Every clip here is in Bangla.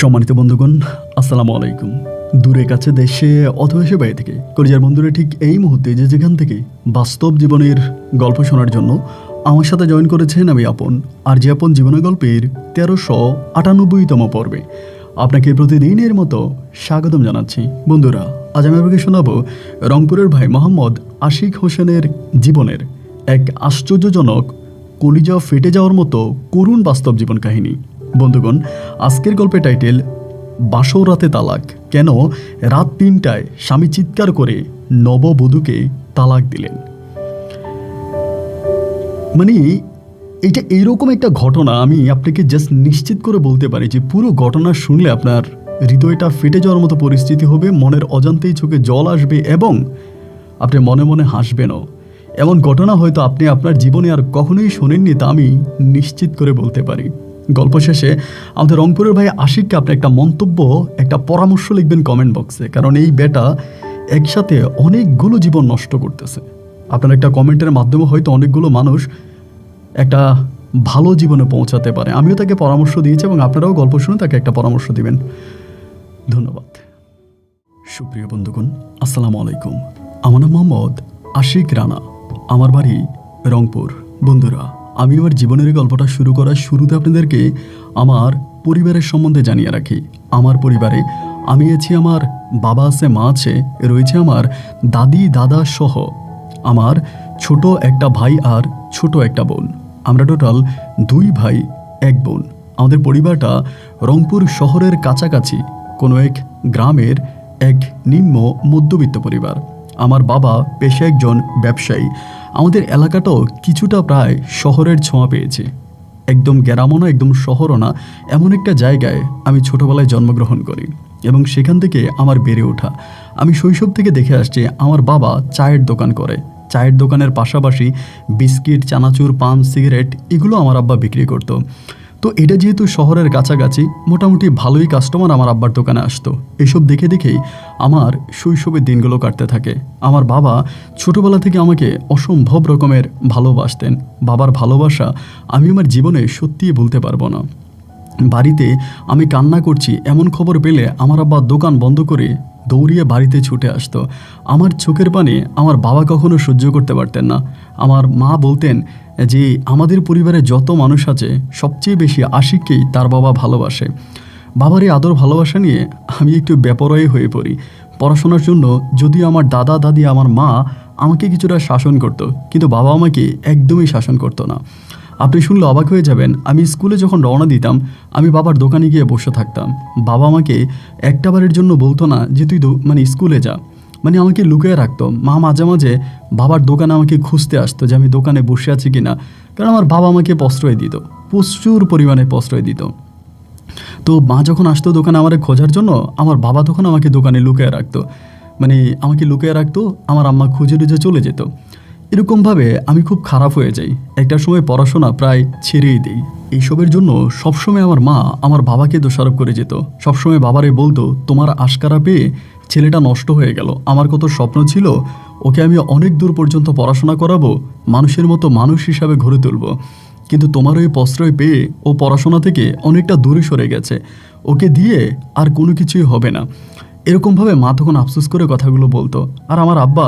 সম্মানিত বন্ধুগণ, আসসালামু আলাইকুম। দূরে কাছে দেশে অথবা সে বাইরে থেকে কলিজার বন্ধুরা ঠিক এই মুহূর্তে যে যেখান থেকে বাস্তব জীবনের গল্প শোনার জন্য আমার সাথে জয়েন করেছেন আমি আপন। আর যে আপন জীবনের গল্পের 1398তম পর্বে আপনাকে প্রতিদিনের মতো স্বাগতম জানাচ্ছি। বন্ধুরা, আজ আমি আপনাকে শোনাবো রংপুরের ভাই মোহাম্মদ আশিক হোসেনের জীবনের এক আশ্চর্যজনক, কলিজা ফেটে যাওয়ার মতো করুণ বাস্তব জীবন কাহিনী। বন্ধুগণ, আজকের গল্পের টাইটেল বাসর রাতে তালাক। কেন রাত 3টায় স্বামী চিৎকার করে নববধূকে তালাক দিলেন। মানে এইটা এইরকম একটা ঘটনা, আমি আপনাকে জাস্ট নিশ্চিত করে বলতে পারি যে পুরো ঘটনা শুনলে আপনার হৃদয়টা ফেটে যাওয়ার মতো পরিস্থিতি হবে, মনের অজান্তেই চোখে জল আসবে এবং আপনি মনে মনে হাসবেনও। এমন ঘটনা হয়তো আপনি আপনার জীবনে আর কখনোই শোনেননি, তা আমি নিশ্চিত করে বলতে পারি। গল্প শেষে আমাদের রংপুরের ভাই আশিককে আপনি একটা মন্তব্য, একটা পরামর্শ লিখবেন কমেন্ট বক্সে, কারণ এই বেটা একসাথে অনেকগুলো জীবন নষ্ট করতেছে। আপনার একটা কমেন্টের মাধ্যমে হয়তো অনেকগুলো মানুষ একটা ভালো জীবনে পৌঁছাতে পারে। আমিও তাকে পরামর্শ দিয়েছি এবং আপনারাও গল্প শুনে তাকে একটা পরামর্শ দিবেন। ধন্যবাদ। সুপ্রিয় বন্ধুগণ, আসসালামু আলাইকুম। আমার নাম মোহাম্মদ আশিক রানা, আমার বাড়ি রংপুর। বন্ধুরা, আমি আমার জীবনের গল্পটা শুরু করার শুরুতে আপনাদেরকে আমার পরিবারের সম্বন্ধে জানিয়ে রাখি। আমার পরিবারে আমি আছি, আমার বাবা আছে, মা আছে, রয়েছে আমার দাদি দাদা সহ আমার ছোট একটা ভাই আর ছোট একটা বোন। আমরা টোটাল 2 ভাই 1 বোন। আমাদের পরিবারটা রংপুর শহরের কাছাকাছি কোনো এক গ্রামের এক নিম্ন মধ্যবিত্ত পরিবার। আমার বাবা পেশায় একজন ব্যবসায়ী। আমাদের এলাকাটাও কিছুটা প্রায় শহরের ছোঁয়া পেয়েছে। একদম গ্রামও না, একদম শহরও না, এমন একটা জায়গায় আমি ছোটোবেলায় জন্মগ্রহণ করি এবং সেখান থেকে আমার বেড়ে ওঠা। আমি শৈশব থেকে দেখে আসছি আমার বাবা চায়ের দোকান করে। চায়ের দোকানের পাশাপাশি বিস্কিট, চানাচুর, পান, সিগারেট এগুলো আমার আব্বা বিক্রি করতো। তো এটা যেহেতু শহরের কাছাকাছি, মোটামুটি ভালোই কাস্টমার আমার আব্বার দোকানে আসতো। এসব দেখে দেখেই আমার শৈশবের দিনগুলো কাটতে থাকে। আমার বাবা ছোটোবেলা থেকে আমাকে অসম্ভব রকমের ভালোবাসতেন। বাবার ভালোবাসা আমি আমার জীবনে সত্যিই ভুলতে পারবো না। বাড়িতে আমি কান্না করছি এমন খবর পেলে আমার আব্বা দোকান বন্ধ করে দৌড়িয়ে বাড়িতে ছুটে আসতো। আমার চোখের পানি আমার বাবা কখনো সহ্য করতে পারতেন না। আমার মা বলতেন যে আমাদের পরিবারে যত মানুষ আছে সবচেয়ে বেশি আশিককেই তার বাবা ভালোবাসে। বাবার এই আদর ভালোবাসা নিয়ে আমি একটু বেপরোয়া হয়ে পড়ি। পড়াশোনার জন্য যদিও আমার দাদা দাদি, আমার মা আমাকে কিছুটা শাসন করতো, কিন্তু বাবা আমাকে একদমই শাসন করতো না। আপনি শুনলে অবাক হয়ে যাবেন, আমি স্কুলে যখন রওনা দিতাম আমি বাবার দোকানে গিয়ে বসে থাকতাম। বাবা আমাকে একটাবারের জন্য বলতো না যে তুই স্কুলে যা, আমাকে লুকিয়ে রাখতো। মা মাঝে মাঝে বাবার দোকানে আমাকে খুঁজতে আসতো যে আমি দোকানে বসে আছি কিনা, কারণ আমার বাবা আমাকে প্রশ্রয় দিত, প্রচুর পরিমাণে প্রশ্রয় দিত। তো মা যখন আসতো দোকানে আমার খোঁজার জন্য, আমার বাবা তখন আমাকে দোকানে লুকিয়ে রাখতো, আমাকে লুকিয়ে রাখতো। আমার আম্মা খুঁজে টুজে চলে যেত। এরকমভাবে আমি খুব খারাপ হয়ে যাই। একটা সময় পড়াশোনা প্রায় ছেড়েই দিই। এইসবের জন্য সবসময় আমার মা আমার বাবাকে দোষারোপ করে যেত। সবসময় বাবারে বলতো, তোমার আশকারা পেয়ে ছেলেটা নষ্ট হয়ে গেল। আমার কত স্বপ্ন ছিল, ওকে আমি অনেক দূর পর্যন্ত পড়াশোনা করাবো, মানুষের মতো মানুষ হিসাবে গড়ে তুলবো, কিন্তু তোমার ওই প্রশ্রয় পেয়ে ও পড়াশোনা থেকে অনেকটা দূরে সরে গেছে, ওকে দিয়ে আর কোনো কিছুই হবে না। এরকমভাবে মা তখন আফসোস করে কথাগুলো বলতো। আর আমার আব্বা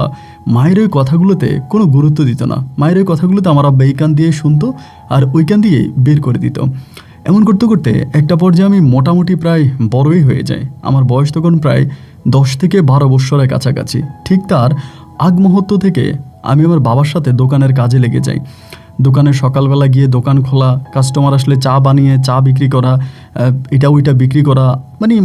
মায়ের ওই কথাগুলোতে কোনো গুরুত্ব দিত না। মায়ের ওই কথাগুলোতে আমার আব্বা এই কান দিয়ে শুনতো আর ওই কান দিয়ে বের করে দিত। এমন করতে করতে একটা পর্যায়ে আমি মোটামুটি প্রায় বড়ই হয়ে যাই। আমার বয়স তখন প্রায় 10 থেকে 12 বৎসরের কাছাকাছি। ঠিক তার আগ মুহূর্ত থেকে আমি আমার বাবার সাথে দোকানের কাজে লেগে যাই। দোকানে সকালবেলা গিয়ে দোকান খোলা, কাস্টমার আসলে চা বানিয়ে চা বিক্রি করা, এটা ওইটা বিক্রি করা।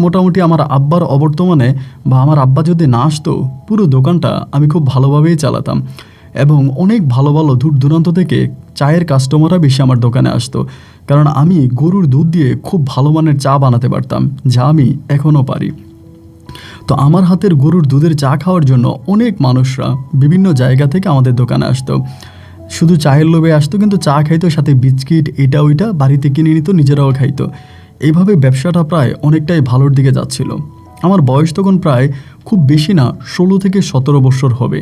মোটামুটি আমার আব্বার অবর্তমানে বা আমার আব্বা যদি না আসতো, পুরো দোকানটা আমি খুব ভালোভাবেই চালাতাম এবং অনেক ভালো ভালো দূর দূরান্ত থেকে চায়ের কাস্টমাররা বেশি আমার দোকানে আসতো, কারণ আমি গরুর দুধ দিয়ে খুব ভালো মানের চা বানাতে পারতাম, যা আমি এখনও পারি। তো আমার হাতের গরুর দুধের চা খাওয়ার জন্য অনেক মানুষরা বিভিন্ন জায়গা থেকে আমাদের দোকানে আসতো। শুধু চায়ের লোভে আসতো, কিন্তু চা খাইতো, সাথে বিস্কিট এটা ওইটা বাড়িতে কিনে নিত, নিজেরাও খাইতো। এইভাবে ব্যবসাটা প্রায় অনেকটাই ভালোর দিকে যাচ্ছিল। আমার বয়স তখন প্রায় খুব বেশি না, 16 থেকে 17 বছর হবে।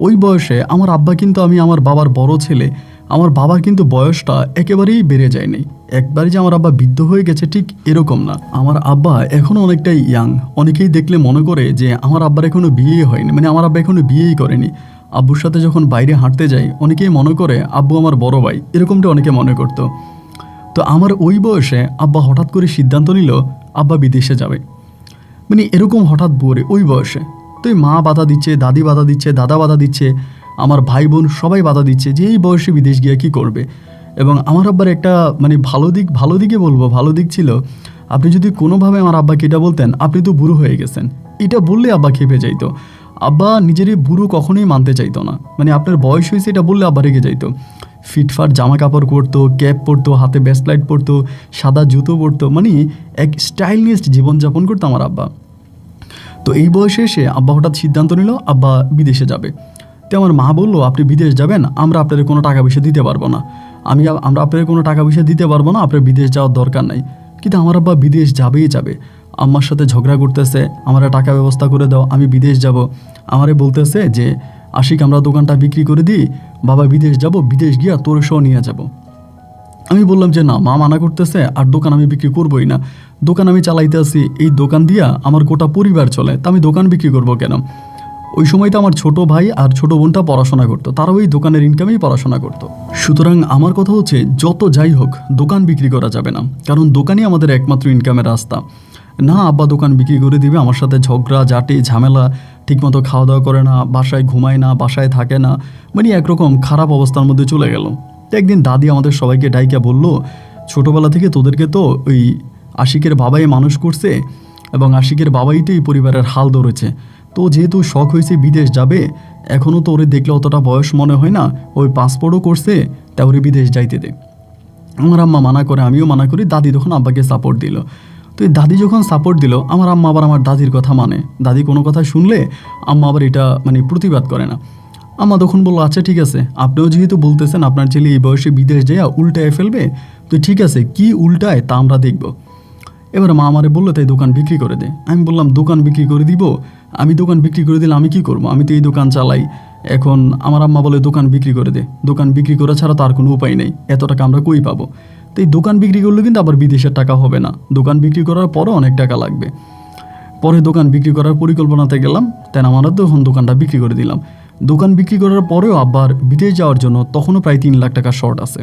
ওই বয়সে আমার আব্বা, কিন্তু আমি আমার বাবার বড় ছেলে, আমার বাবার কিন্তু বয়সটা একেবারেই বেড়ে যায়নি, একবারই যে আমার আব্বা বৃদ্ধ হয়ে গেছে ঠিক এরকম না। আমার আব্বা এখনও অনেকটাই ইয়াং। অনেকেই দেখলে মনে করে যে আমার আব্বার এখনও বিয়েই হয়নি, মানে আমার আব্বা এখনও বিয়েই করেনি। আব্বুর সাথে যখন বাইরে হাঁটতে যাই অনেকেই মনে করে আব্বু আমার বড় ভাই, এরকমটা অনেকে মনে করতো। তো আমার ওই বয়সে আব্বা হঠাৎ করে সিদ্ধান্ত নিল আব্বা বিদেশে যাবে, মানে এরকম হঠাৎ ভোরে ওই বয়সে। তো এই মা বাধা দিচ্ছে, দাদি বাধা দিচ্ছে, দাদা বাধা দিচ্ছে, আমার ভাই বোন সবাই বাধা দিচ্ছে যে এই বয়সে বিদেশ গিয়ে কী করবে। এবং আমার আব্বার একটা মানে ভালো দিকে বলবো, ভালো দিক ছিল, আপনি যদি কোনোভাবে আমার আব্বাকে এটা বলতেন আপনি তো বুড়ো হয়ে গেছেন, এটা বললে আব্বা খেপে যাইতো। আব্বা নিজেরই বুড়ো কখনোই মানতে চাইতো না, মানে আপনার বয়স হয়েছে এটা বললে আব্বা রেগে যাইতো। ফিটফাট জামা কাপড় পরতো, ক্যাপ পরতো, হাতে ব্রেসলাইট পরতো, সাদা জুতো পরতো, মানে এক স্টাইলিস্ট জীবনযাপন করতো আমার আব্বা। তো এই বয়সে এসে আব্বা হঠাৎ সিদ্ধান্ত নিল আব্বা বিদেশে যাবে। তো আমার মা বললো আপনি বিদেশ যাবেন, আমরা আপনাদের কোনো টাকা পয়সা দিতে পারবো না, আমরা আপনাদের কোনো টাকা পয়সা দিতে পারবো না, আপনার বিদেশ যাওয়ার দরকার নাই। কিন্তু আমার আব্বা বিদেশ যাবেই যাবে। আম্মার সাথে ঝগড়া করতেছে, আমার টাকা ব্যবস্থা করে দাও, আমি বিদেশ যাব। আমারে বলতেছে যে আশিক আমরা দোকানটা বিক্রি করে দিই, বাবা বিদেশ যাব, বিদেশ গিয়া তোর সহ নিয়ে যাব। আমি বললাম যে না, মা মানা করতেছে, আর দোকান আমি বিক্রি করবোই না। দোকান আমি চালাইতে আসি, এই দোকান দিয়া আমার গোটা পরিবার চলে, তা আমি দোকান বিক্রি করবো কেন? ওই সময় তো আমার ছোট ভাই আর ছোট বোনটা পড়াশোনা করতো, তারাও ওই দোকানের ইনকামেই পড়াশোনা করতো। সুতরাং আমার কথা হচ্ছে যত যাই হোক দোকান বিক্রি করা যাবে না, কারণ দোকানই আমাদের একমাত্র ইনকামের রাস্তা। না, আব্বা দোকান বিক্রি করে দিবে, আমার সাথে ঝগড়া ঝাঁটি ঝামেলা, ঠিকমতো খাওয়া দাওয়া করে না, বাসায় ঘুমায় না, বাসায় থাকে না, মানে একরকম খারাপ অবস্থার মধ্যে চলে গেল। তো একদিন দাদি আমাদের সবাইকে ডাইকা বলল, ছোটোবেলা থেকে তোদেরকে তো ওই আশিকের বাবাই মানুষ করছে, এবং আশিকের বাবাই তো এই পরিবারের হাল ধরেছে। তো যেহেতু শখ হয়েছে বিদেশ যাবে, এখনও তো ওরে দেখলে অতটা বয়স মনে হয় না, ওই পাসপোর্টও করছে, তা ওরে বিদেশ যাইতে দে। আমার আম্মা মানা করে, আমিও মানা করি, দাদি তখন আব্বাকে সাপোর্ট দিল। তো এই দাদি যখন সাপোর্ট দিল, আমার আম্মা আবার আমার দাদির কথা মানে, দাদি কোনো কথা শুনলে আম্মা আবার এটা মানে প্রতিবাদ করে না। আম্মা তখন বললো আচ্ছা ঠিক আছে, আপনিও যেহেতু বলতেছেন আপনার ছেলে এই বয়সে বিদেশ যাইয়া উল্টায় ফেলবে, তো ঠিক আছে, কি উল্টায় তা আমরা দেখব। এবার মা আমারে বললো তাই দোকান বিক্রি করে দে। আমি বললাম দোকান বিক্রি করে দিব? আমি দোকান বিক্রি করে দিলে আমি কি করবো, আমি তো এই দোকান চালাই। এখন আমার আম্মা বলে দোকান বিক্রি করে দে, দোকান বিক্রি করা ছাড়া তার কোনো উপায় নেই, এত টাকা আমরা কই পাবো? তো এই দোকান বিক্রি করলে কিন্তু আবার বিদেশের টাকা হবে না, দোকান বিক্রি করার পরও অনেক টাকা লাগবে। পরে দোকান বিক্রি করার পরিকল্পনাতে গেলাম, তাই আমরা তখন দোকানটা বিক্রি করে দিলাম। দোকান বিক্রি করার পরেও আবার বিদেশ যাওয়ার জন্য তখনও প্রায় 3 লাখ টাকা শর্ট আছে।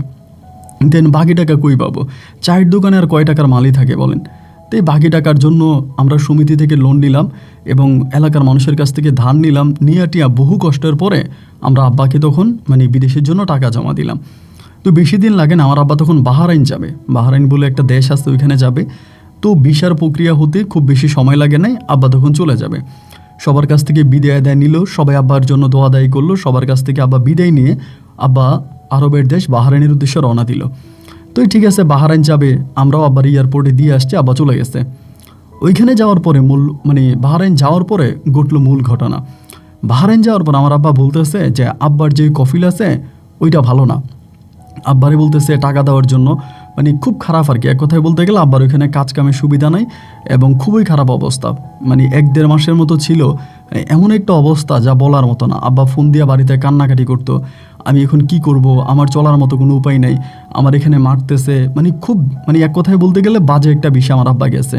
দেন বাকি টাকা কই পাবো? চায়ের দোকানে আর কয় টাকার মালই থাকে বলেন? তো এই বাকি টাকার জন্য আমরা সমিতি থেকে লোন নিলাম এবং এলাকার মানুষের কাছ থেকে ধার নিলাম, নিয়ে টিয়া বহু কষ্টের পরে আমরা আব্বাকে তখন মানে বিদেশের জন্য টাকা জমা দিলাম। তো বেশি দিন লাগে না, আমার আব্বা তখন বাহরাইন যাবে। বাহরাইন বলে একটা দেশ আছে, ওইখানে যাবে। তো ভিসার প্রক্রিয়া হতে খুব বেশি সময় লাগে নাই, আব্বা তখন চলে যাবে। সবার কাছ থেকে বিদায় আদায় নিল, সবাই আব্বার জন্য দোয়া দায়ী করলো, সবার কাছ থেকে আব্বা বিদায় নিয়ে আব্বা আরবের দেশ বাহরাইনের উদ্দেশ্যে রওনা দিল। তো ঠিক আছে, বাহরাইন যাবে, আমরাও আব্বার এয়ারপোর্টে দিয়ে আসছি, আব্বা চলে গেছে। ওইখানে যাওয়ার পরে বাহরাইন যাওয়ার পরে ঘটল মূল ঘটনা। বাহরাইন যাওয়ার পর আমার আব্বা বলতেছে যে আব্বার যে কফিল আছে ওইটা ভালো না। আব্বারে বলতেছে টাকা দেওয়ার জন্য, মানে খুব খারাপ আর কি, এক কথায় বলতে গেলে আব্বার ওইখানে কাজ কামের সুবিধা নাই এবং খুবই খারাপ অবস্থা। মানে 1-1.5 মাসের মতো ছিল, এমন একটা অবস্থা যা বলার মতো না। আব্বা ফোন দিয়ে বাড়িতে কান্নাকাটি করতো, আমি এখন কি করব, আমার চলার মতো কোনো উপায় নাই, আমার এখানে মারতেছে, মানে খুব মানে এক কথায় বলতে গেলে বাজে একটা বিষয় আমার আব্বা গেছে।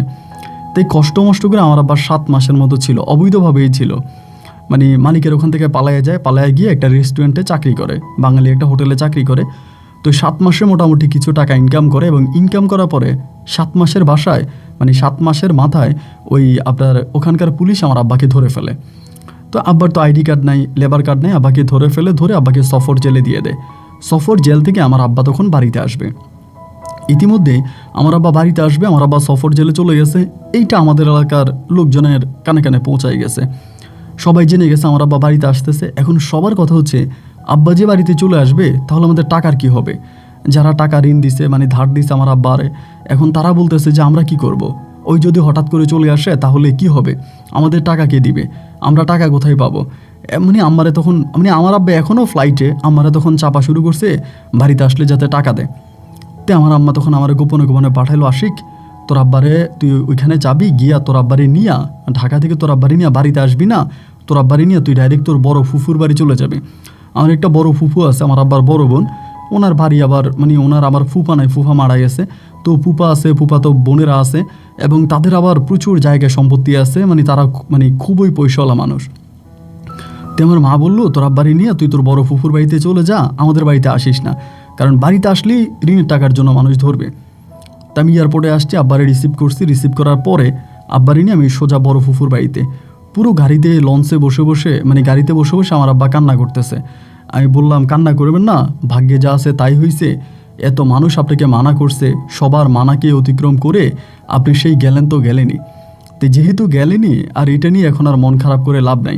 তাই কষ্ট মষ্ট করে আমার আব্বা 7 মাসের মতো ছিল, অবৈধভাবেই ছিল। মানে মালিকের ওখান থেকে পালায়ে গিয়ে একটা রেস্টুরেন্টে চাকরি করে, বাঙালি একটা হোটেলে চাকরি করে। তো 7 মাসে মোটামুটি কিছু টাকা ইনকাম করে, এবং ইনকাম করার পরে 7 মাসের বাসায় মানে 7 মাসের মাথায় ওই আপনার ওখানকার পুলিশ আমার আব্বাকে ধরে ফেলে। তো আব্বার তো আইডি কার্ড নাই, লেবার কার্ড নাই, আব্বাকে ধরে আব্বাকে সফর জেলে দিয়ে দেয়। সফর জেল থেকে আমার আব্বা তখন বাড়িতে আসবে। ইতিমধ্যে আমার আব্বা বাড়িতে আসবে, আমার আব্বা সফর জেলে চলে গেছে, এইটা আমাদের এলাকার লোকজনের কানে কানে পৌঁছায় গেছে, সবাই জেনে গেছে আমার আব্বা বাড়িতে আসতেছে। এখন সবার কথা হচ্ছে আব্বা যে বাড়িতে চলে আসবে তাহলে আমাদের টাকার কি হবে? যারা টাকা ঋণ দিছে মানে ধার দিছে আমার আব্বারে, এখন তারা বলতেছে যে আমরা কি করব, ওই যদি হঠাৎ করে চলে আসে তাহলে কি হবে, আমাদের টাকা কে দিবে, আমরা টাকা কোথায় পাবো? মানে আমারে তখন মানে আমার আব্বা এখনও ফ্লাইটে আমারে তখন চাপা শুরু করছে বাড়িতে আসলে যাতে টাকা দেয়। তো আমার আম্মা তখন আমার গোপনে গোপনে পাঠাইলো, আশিক তোর আব্বারে তুই ওইখানে যাবি, গিয়া তোর আব্বারে নিয়া ঢাকা থেকে তোর আব্বারে নিয়ে বাড়িতে আসবি না, তোর আব্বারে নিয়ে তুই ডাইরেক্ট তোর বড় ফুফুর বাড়ি চলে যাবি। আমার একটা বড় ফুফু আছে, আমার আব্বার বড় বোন, ওনার বাড়ি আবার মানে ওনার আবার ফুফা নাই, ফুফা মারা গেছে, তো ফুফা আছে, ফুফা তো বোনেরা আছে, এবং তাদের আবার প্রচুর জায়গায় সম্পত্তি আছে, মানে তারা মানে খুবই পয়সাওয়ালা মানুষ। তো আমার মা বললো তোর আব্বারি নিয়ে তুই তোর বড় ফুফুর বাড়িতে চলে যা, আমাদের বাড়িতে আসিস না, কারণ বাড়িতে আসলেই ঋণের টাকার জন্য মানুষ ধরবে। তা আমি এয়ারপোর্টে আসছি, আব্বারে রিসিভ করছি, রিসিভ করার পরে আব্বারি নিয়ে আমি সোজা বড় ফুফুর বাড়িতে। পুরো গাড়িতে লঞ্চে বসে বসে মানে গাড়িতে বসে বসে আমার আব্বা কান্না করতেছে। আমি বললাম কান্না করবেন না, ভাগ্যে যা আছে তাই হয়েছে, এত মানুষ আপনাকে মানা করছে, সবার মানাকে অতিক্রম করে আপনি সেই গেলেন তো গেলেনই। তো যেহেতু গেলেনি, আর এটা নিয়ে এখন আর মন খারাপ করে লাভ নাই,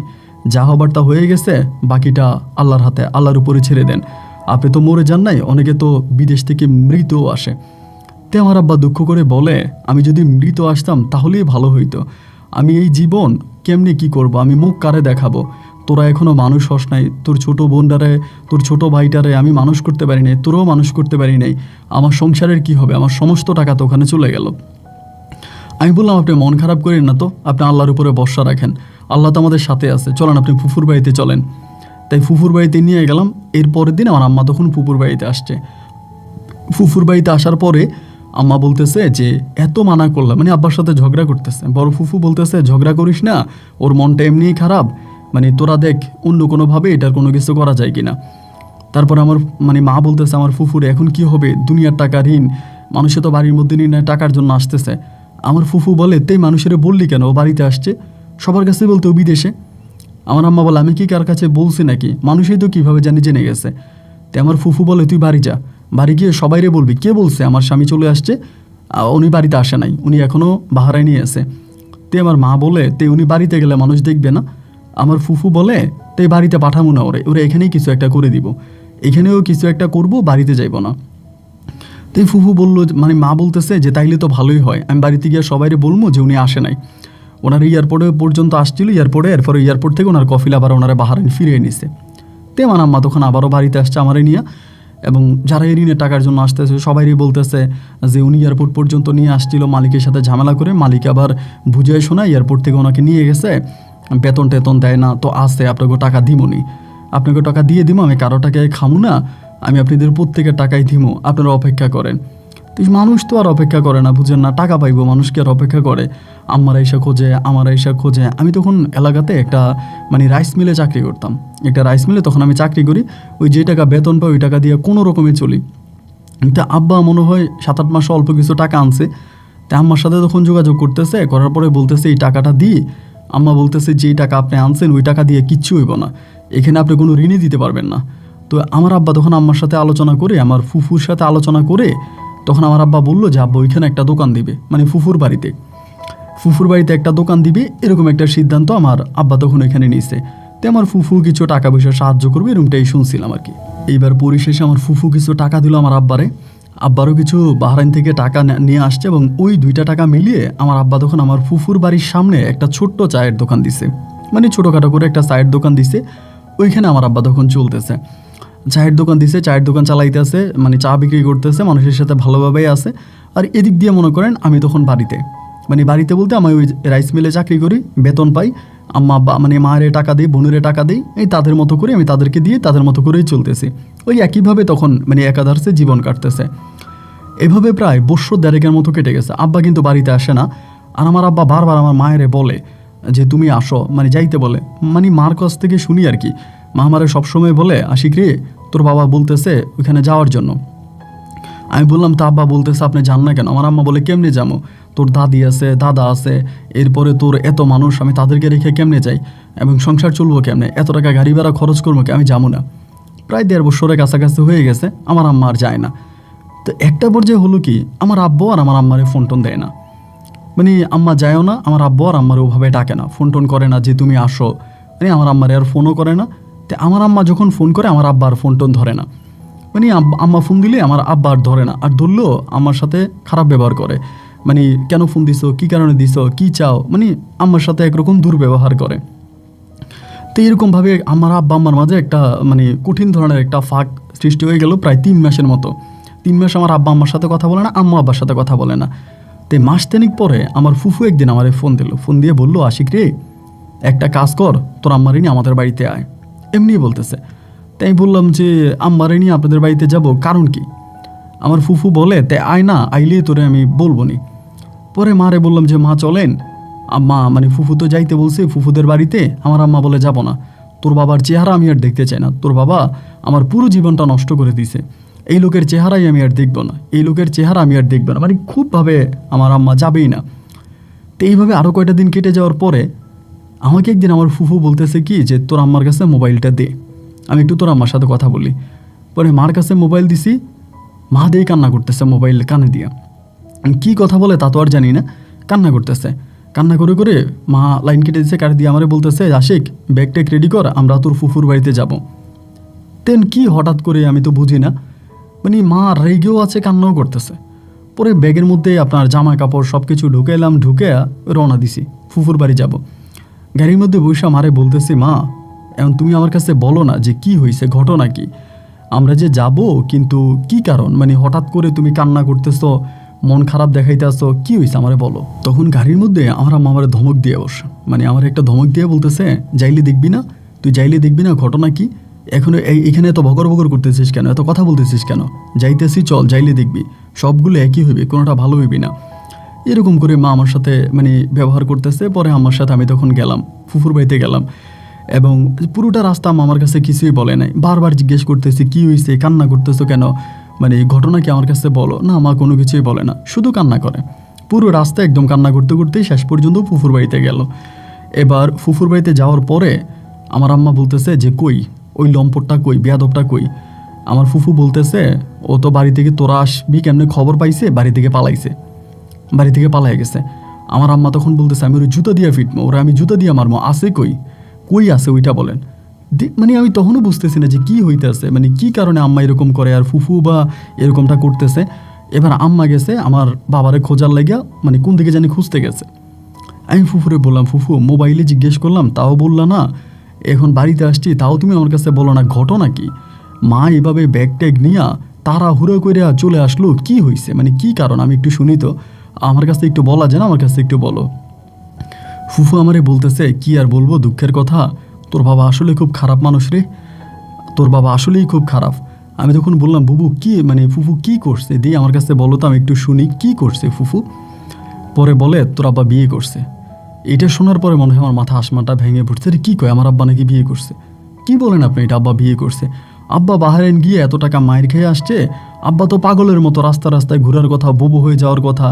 যা হবার তা হয়ে গেছে, বাকিটা আল্লাহর হাতে, আল্লাহর উপরে ছেড়ে দেন। আপনি তো মরে যান নাই, অনেকে তো বিদেশ থেকে মৃতও আসে। তে আমার আব্বা দুঃখ করে বলে আমি যদি মৃত আসতাম তাহলেই ভালো হইতো, আমি এই জীবন কেমনি কি করব, আমি মুখ কারে দেখাবো, তোরা এখনও মানুষ হস নাই, তোর ছোট বোনটারে, তোর ছোট ভাইটারে আমি মানুষ করতে পারি নাই, তোরও মানুষ করতে পারি নাই, আমার সংসারের কি হবে, আমার সমস্ত টাকা তো ওখানে চলে গেল। আমি বললাম আপনি মন খারাপ করেন না তো, আপনি আল্লাহর উপরে ভরসা রাখেন, আল্লাহ তো আমাদের সাথে আছে, চলেন আপনি ফুফুর বাড়িতে চলেন। তাই ফুফুর বাড়িতে নিয়ে গেলাম। এর পরের দিন আমার আম্মা তখন ফুফুর বাড়িতে আসছে। ফুফুর বাড়িতে আসার পরে আম্মা বলতেছে যে এত মানা করলাম, মানে আব্বার সাথে ঝগড়া করতেছে। বড় ফুফু বলতেছে ঝগড়া করিস না, ওর মনটা এমনিই খারাপ, মানে তোরা দেখ অন্য কোনোভাবে এটার কোনো কিছু করা যায় কিনা। তারপর আমার মানে মা বলতেছে আমার ফুফুরে এখন কি হবে, দুনিয়ার টাকা ঋণ, মানুষে তো বাড়ির মধ্যে নিয়ে টাকার জন্য আসতেছে। আমার ফুফু বলে তেই মানুষের বললি কেন, ও বাড়িতে আসছে, সবার কাছে বলতে ও বিদেশে। আমার আম্মা বলে আমি কি কার কাছে বলছি নাকি, মানুষই তো কীভাবে জানি জেনে গেছে। তো আমার ফুফু বলে তুই বাড়ি যা, বাড়ি গিয়ে সবাইরে বলবি কে বলছে আমার স্বামী চলে আসছে, উনি বাড়িতে আসে নাই, উনি এখনও বাহারায় নিয়ে আছে। তে আমার মা বলে তে উনি বাড়িতে গেলে মানুষ দেখবে না। আমার ফুফু বলে তে বাড়িতে পাঠাবো না, ওরে এখানেই কিছু একটা করে দিব, এখানেও কিছু একটা করব, বাড়িতে যাইব না। তো ফুফু বললো, মানে মা বলতেছে যে তাইলে তো ভালোই হয়, আমি বাড়িতে গিয়ে সবাইরে বলবো যে উনি আসে নাই, ওনার এয়ারপোর্টে পর্যন্ত আসছিল, এয়ারপোর্টে, এরপরে এয়ারপোর্ট থেকে ওনার কফিল আবার ওনারা বাহারাইন ফিরিয়ে নিছে। তে আমার আম্মা তখন আবারও বাড়িতে আসছে আমারে নিয়ে, এবং যারা এই ঋণের টাকার জন্য আসতেছে সবাইই বলতেছে যে উনি এয়ারপোর্ট পর্যন্ত নিয়ে আসছিল, মালিকের সাথে ঝামেলা করে, মালিক আবার বুঝিয়ে শোনা এয়ারপোর্ট থেকে ওনাকে নিয়ে গেছে, বেতন টেতন দেয় না, তো আসে আপনাকে টাকা দিমনি, আপনাকে টাকা দিয়ে দিব, আমি কারো টাকায় খামু না, আমি আপনাদের প্রত্যেকের টাকাই দিমু, আপনারা অপেক্ষা করেন। তো মানুষ তো আর অপেক্ষা করে না, বুঝেন না, টাকা পাইবো, মানুষ কি আর অপেক্ষা করে, আমার এসা খোঁজে, আমার এসা খোঁজে। আমি তখন এলাকাতে একটা মানে রাইস মিলে চাকরি করতাম, একটা রাইস মিলে তখন আমি চাকরি করি, ওই যে টাকা বেতন পাই ওই টাকা দিয়ে কোনো রকমে চলি। তা আব্বা মনে হয় 7-8 মাসে অল্প কিছু টাকা আনছে, তা আম্মার সাথে তখন যোগাযোগ করতেছে, করার পরে বলতেছে এই টাকাটা দিই, আম্মা বলতেছে যে এই টাকা আপনি আনছেন ওই টাকা দিয়ে কিচ্ছু হইব না, এখানে আপনি কোনো ঋণই দিতে পারবেন না। তো আমার আব্বা তখন আম্মার সাথে আলোচনা করে, আমার ফুফুর সাথে আলোচনা করে, তখন আমার আব্বা বললো যে আব্বা ওইখানে একটা দোকান দিবে, মানে ফুফুর বাড়িতে একটা দোকান দিবে, এরকম একটা সিদ্ধান্ত আমার আব্বা তখন ওইখানে নিয়েছে। তো আমার ফুফু কিছু টাকা পয়সা সাহায্য করবে এরকমটাই শুনছিলাম আর কি। এইবার পরিশেষে আমার ফুফু কিছু টাকা দিল আমার আব্বারও কিছু বাহরাইন থেকে টাকা নিয়ে আসছে, এবং ওই 2টা টাকা মিলিয়ে আমার আব্বা তখন আমার ফুফুর বাড়ির সামনে একটা ছোট্ট চায়ের দোকান দিছে, মানে ছোটোখাটো করে একটা চায়ের দোকান দিছে, ওইখানে আমার আব্বা তখন চলতেছে, চায়ের দোকান দিছে, চায়ের দোকান চালাইতেছে, মানে চা বিক্রি করতেছে, মানুষের সাথে ভালোভাবেই আছে। আর এদিক দিয়ে মনে করেন আমি তখন বাড়িতে বলতে আমি ওই রাইস মিলে চাকরি করি, বেতন পাই, আম্মা আব্বা মানে মায়ের টাকা দিই, বোনের টাকা দিই, এই তাদের মতো করে আমি তাদেরকে দিয়ে তাদের মতো করেই চলতেছি। ওই একইভাবে তখন মানে একাধারে জীবন কাটতেছে। এভাবে প্রায় 1.5 বছর মতো কেটে গেছে। আব্বা কিন্তু বাড়িতে আসে না, আর আমার আব্বা বারবার আমার মায়েরে বলে যে তুমি আসো, মানে যাইতে বলে, মানে মার কাছ থেকে শুনি আর কি। মা আমারে সবসময় বলে আশিক রে তোর বাবা বলতেছে ওইখানে যাওয়ার জন্য। আমি বললাম তা আব্বা বলতেছে আপনি যান না কেন? আমার আম্মা বলে কেমনে যাবো, তোর দাদি আছে, দাদা আছে, এরপরে তোর এত মানুষ, আমি তাদেরকে রেখে কেমনে যাই, এবং সংসার চলবো কেমনে, এত টাকা গাড়ি ভাড়া খরচ করবো কি, আমি যাবো না। প্রায় 1.5 বছরের কাছাকাছি হয়ে গেছে, আমার আম্মা আর যায় না। তো একটা পর্যায়ে হলো কি, আমার আব্বু আর আমার আম্মারে ফোন টোন দেয় না, মানে আম্মা যায়ও না, আমার আব্বু আর আম্মারে ওভাবে ডাকে না, ফোন টোন করে না যে তুমি আসো, মানে আমার আম্মারে আর ফোনও করে না। তো আমার আম্মা যখন ফোন করে আমার আব্বা আর ফোন টোন ধরে না, মানে আম্মা ফোন দিলে আমার আব্বা আর ধরে না, আর ধরলেও আমার সাথে খারাপ ব্যবহার করে, মানে কেন ফোন দিছো, কী কারণে দিছো, কী চাও, মানে আম্মার সাথে একরকম দুর্ব্যবহার করে। তো এরকমভাবে আমার আব্বা আম্মার মাঝে একটা মানে কঠিন ধরনের একটা ফাঁক সৃষ্টি হয়ে গেল প্রায় 3 মাসের মতো। 3 মাস আমার আব্বা আম্মার সাথে কথা বলে না, আম্মা আব্বার সাথে কথা বলে না। তো মাস তিনেক পরে আমার ফুফু একদিন আমারে ফোন দিল, ফোন দিয়ে বললো আশিক রে একটা কাজ কর, তোর আম্মারে নিয়ে আমাদের বাড়িতে আয়, এমনি বলতেছে। তাই বললাম যে আম্মারে নিয়ে আপনাদের বাড়িতে যাব, কারণ কি? আমার ফুফু বলে তাই আয় না, আইলেই তোরে আমি বলবো নি। পরে মারে বললাম যে মা চলেন। আম্মা মানে ফুফু তো যাইতে বলছে ফুফুদের বাড়িতে। আমার আম্মা বলে যাব না, তোর বাবার চেহারা আমি আর দেখতে চাই না, তোর বাবা আমার পুরো জীবনটা নষ্ট করে দিছে, এই লোকের চেহারাই আমি আর দেখবো না, এই লোকের চেহারা আমি আর দেখবো না, মানে খুবভাবে আমার আম্মা যাবেই না। তো এইভাবে আরও কয়টা দিন কেটে যাওয়ার পরে আমাকে একদিন আমার ফুফু বলতেছে কি যে তোর আম্মার কাছে মোবাইলটা দে, আমি একটু তোর আম্মার সাথে কথা বলি। পরে মার কাছে মোবাইল দিছি, মা দিয়ে কান্না করতেছে মোবাইল কানে দিয়া। কি কথা বলে তা তো আর জানি না, কান্না করতেছে। কান্না করে করে মা লাইন কেটে দিচ্ছে, কাটে দিয়ে আমারে বলতেছে আশিক ব্যাগ ট্যাগ রেডি কর, আমরা তোর ফুফুর বাড়িতে যাব। তেন কি হঠাৎ করে আমি তো বুঝি না, মানে মা রেগেও আছে কান্নাও করতেছে। পরে ব্যাগের মধ্যে আপনার জামা কাপড় সব কিছু ঢুকে এলাম, ঢুকে রওনা দিছি ফুফুর বাড়ি যাব। গাড়ির মধ্যে বৈশা মারে বলতেছি মা এখন তুমি আমার কাছে বলো না যে কি হয়েছে, ঘটনা কি, আমরা যে যাব কিন্তু কি কারণ, মানে হঠাৎ করে তুমি কান্না করতেছো, মন খারাপ দেখাইতেছো, কি হয়েছে আমারে বলো। তখন গাড়ির মধ্যে আমার আম্মা আমার ধমক দিয়ে বসে, মানে আমার একটা ধমক দিয়ে বলতেছে যাইলে দেখবি না, তুই যাইলে দেখবি না, ঘটনা কি, এখন এখানে এত বকর বকর করতেছিস কেন, এত কথা বলতেছিস কেন, যাইতেছি চল যাইলে দেখবি, সবগুলো একই হইবে, কোনোটা ভালো হইবি না। এরকম করে মা আমার সাথে মানে ব্যবহার করতেছে। পরে আমার সাথে আমি তখন গেলাম ফুফুর বাড়িতে গেলাম, এবং পুরোটা রাস্তা আমার কাছে কিছুই বলে নাই। বারবার জিজ্ঞেস করতেছি কি হয়েছে, কান্না করতেছো কেন, মানে ঘটনা কি আমার কাছে বলো না। মা কোনো কিছুই বলে না, শুধু কান্না করে। পুরো রাস্তা একদম কান্না করতে করতেই শেষ পর্যন্ত ফুফুর বাড়িতে গেল। এবার ফুফুর বাড়িতে যাওয়ার পরে আমার আম্মা বলতেছে যে কই ওই লম্পটটা, কই বেয়াদবটা কই। আমার ফুফু বলতেছে ও তো বাড়ি থেকে তোরা আসবি কেমনে খবর পাইছে, বাড়ি থেকে পালাইছে, বাড়ি থেকে পালাই গেছে। আমার আম্মা তখন বলতেছে আমি ওর জুতা দিয়ে ফিটবো, ওরা আমি জুতা দিয়ে মারবো, আছে কই, কই আছে ওইটা বলেন। মানে আমি তখনও বুঝতেছি না যে কী হইতেছে, মানে কী কারণে আম্মা এরকম করে আর ফুফু বা এরকমটা করতেছে। এবার আম্মা গেছে আমার বাবারে খোঁজার লাগিয়া, মানে কোন দিকে জানি খুঁজতে গেছে। আমি ফুফুরে বললাম ফুফু মোবাইলে জিজ্ঞেস করলাম তাও বললা না, এখন বাড়িতে আসছি তাও তুমি আমার কাছে বলো না, ঘটনা কি। মা এভাবে ব্যাগ ট্যাগ নিয়া তাড়াহুড়ো করে চলে আসলো, কি হয়েছে, মানে কি কারণ আমি একটু শুনি তো, আমার কাছে একটু বলা যায় না, আমার কাছে একটু বলো। ফুফু আমারে বলতেছে কি আর বলবো, দুঃখের কথা, তোর বাবা আসলে খুব খারাপ মানুষ রে, তোর বাবা আসলেই খুব খারাপ। আমি তখন বললাম বুবু কি, মানে ফুফু কি করছে, দিয়ে আমার কাছে বলো তো আমি একটু শুনি কি করছে ফুফু। পরে বলে তোর আব্বা বিয়ে করছে। এটা শোনার পরে মনে হয় আমার মাথা আসমানটা ভেঙে পড়ছে, রে কী কয় আমার আব্বা নাকি বিয়ে করছে, কি বলেন আপনি, এটা আব্বা বিয়ে করছে। আব্বা বাহারেন গিয়ে এত টাকা মায়ের খেয়ে আসছে, আব্বা তো পাগলের মতো রাস্তা রাস্তায় ঘোরার কথা, বুবু হয়ে যাওয়ার কথা।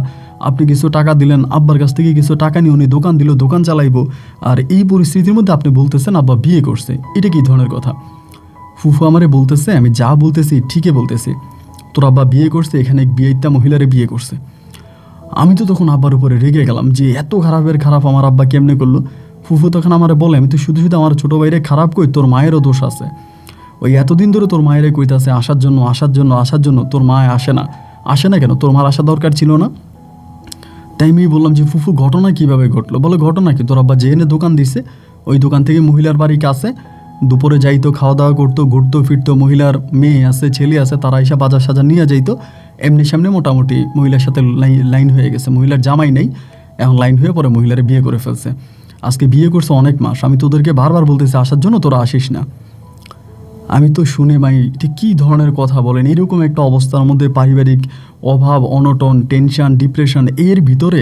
আপনি কিছু টাকা দিলেন, আব্বার কাছ থেকে কিছু টাকা নিয়ে উনি দোকান দিল, দোকান চালাইবো, আর এই পরিস্থিতির মধ্যে আপনি বলতেছেন আব্বা বিয়ে করছে, এটা কী ধরনের কথা। ফুফু আমারে বলতেছে আমি যা বলতেছি ঠিকই বলতেছি, তোর আব্বা বিয়ে করছে, এখানে বিয়েটা মহিলারে বিয়ে করছে। আমি তো তখন আব্বার উপরে রেগে গেলাম যে এত খারাপের খারাপ আমার আব্বা কেমনে করলো। ফুফু তখন আমারে বলে আমি তো শুধু শুধু আমার ছোটো ভাইরে খারাপ কই, তোর মায়েরও দোষ আছে, ওই এতদিন ধরে তোর মায়েরে কইতাছে আসার জন্য আসার জন্য আসার জন্য, তোর মা আসে না, আসে না কেন, তোর মার আসা দরকার ছিল না। তাই আমি বললাম যে ফুফু ঘটনা কীভাবে ঘটলো, বলে ঘটনা কি, তোর আব্বা যেখানে দোকান দিছে ওই দোকান থেকে মহিলার বাড়ি কাছে, দুপুরে যাইতো, খাওয়া দাওয়া করতো, ঘুরতো ফিরতো, মহিলার মেয়ে আছে ছেলে আছে, তারা এসে বাজার সাজার নিয়ে যাইতো, এমনি সামনে মোটামুটি মহিলার সাথে লাইন হয়ে গেছে, মহিলার জামাই নেই, এখন লাইন হয়ে পরে মহিলারে বিয়ে করে ফেলছে। আজকে বিয়ে করছে অনেক মাস, আমি তোদেরকে বারবার বলতেছি আসার জন্য, তোরা আসিস না। আমি তো শুনে ভাই এটা কী ধরনের কথা বলেন, এরকম একটা অবস্থার মধ্যে পারিবারিক অভাব অনটন টেনশন ডিপ্রেশন এর ভিতরে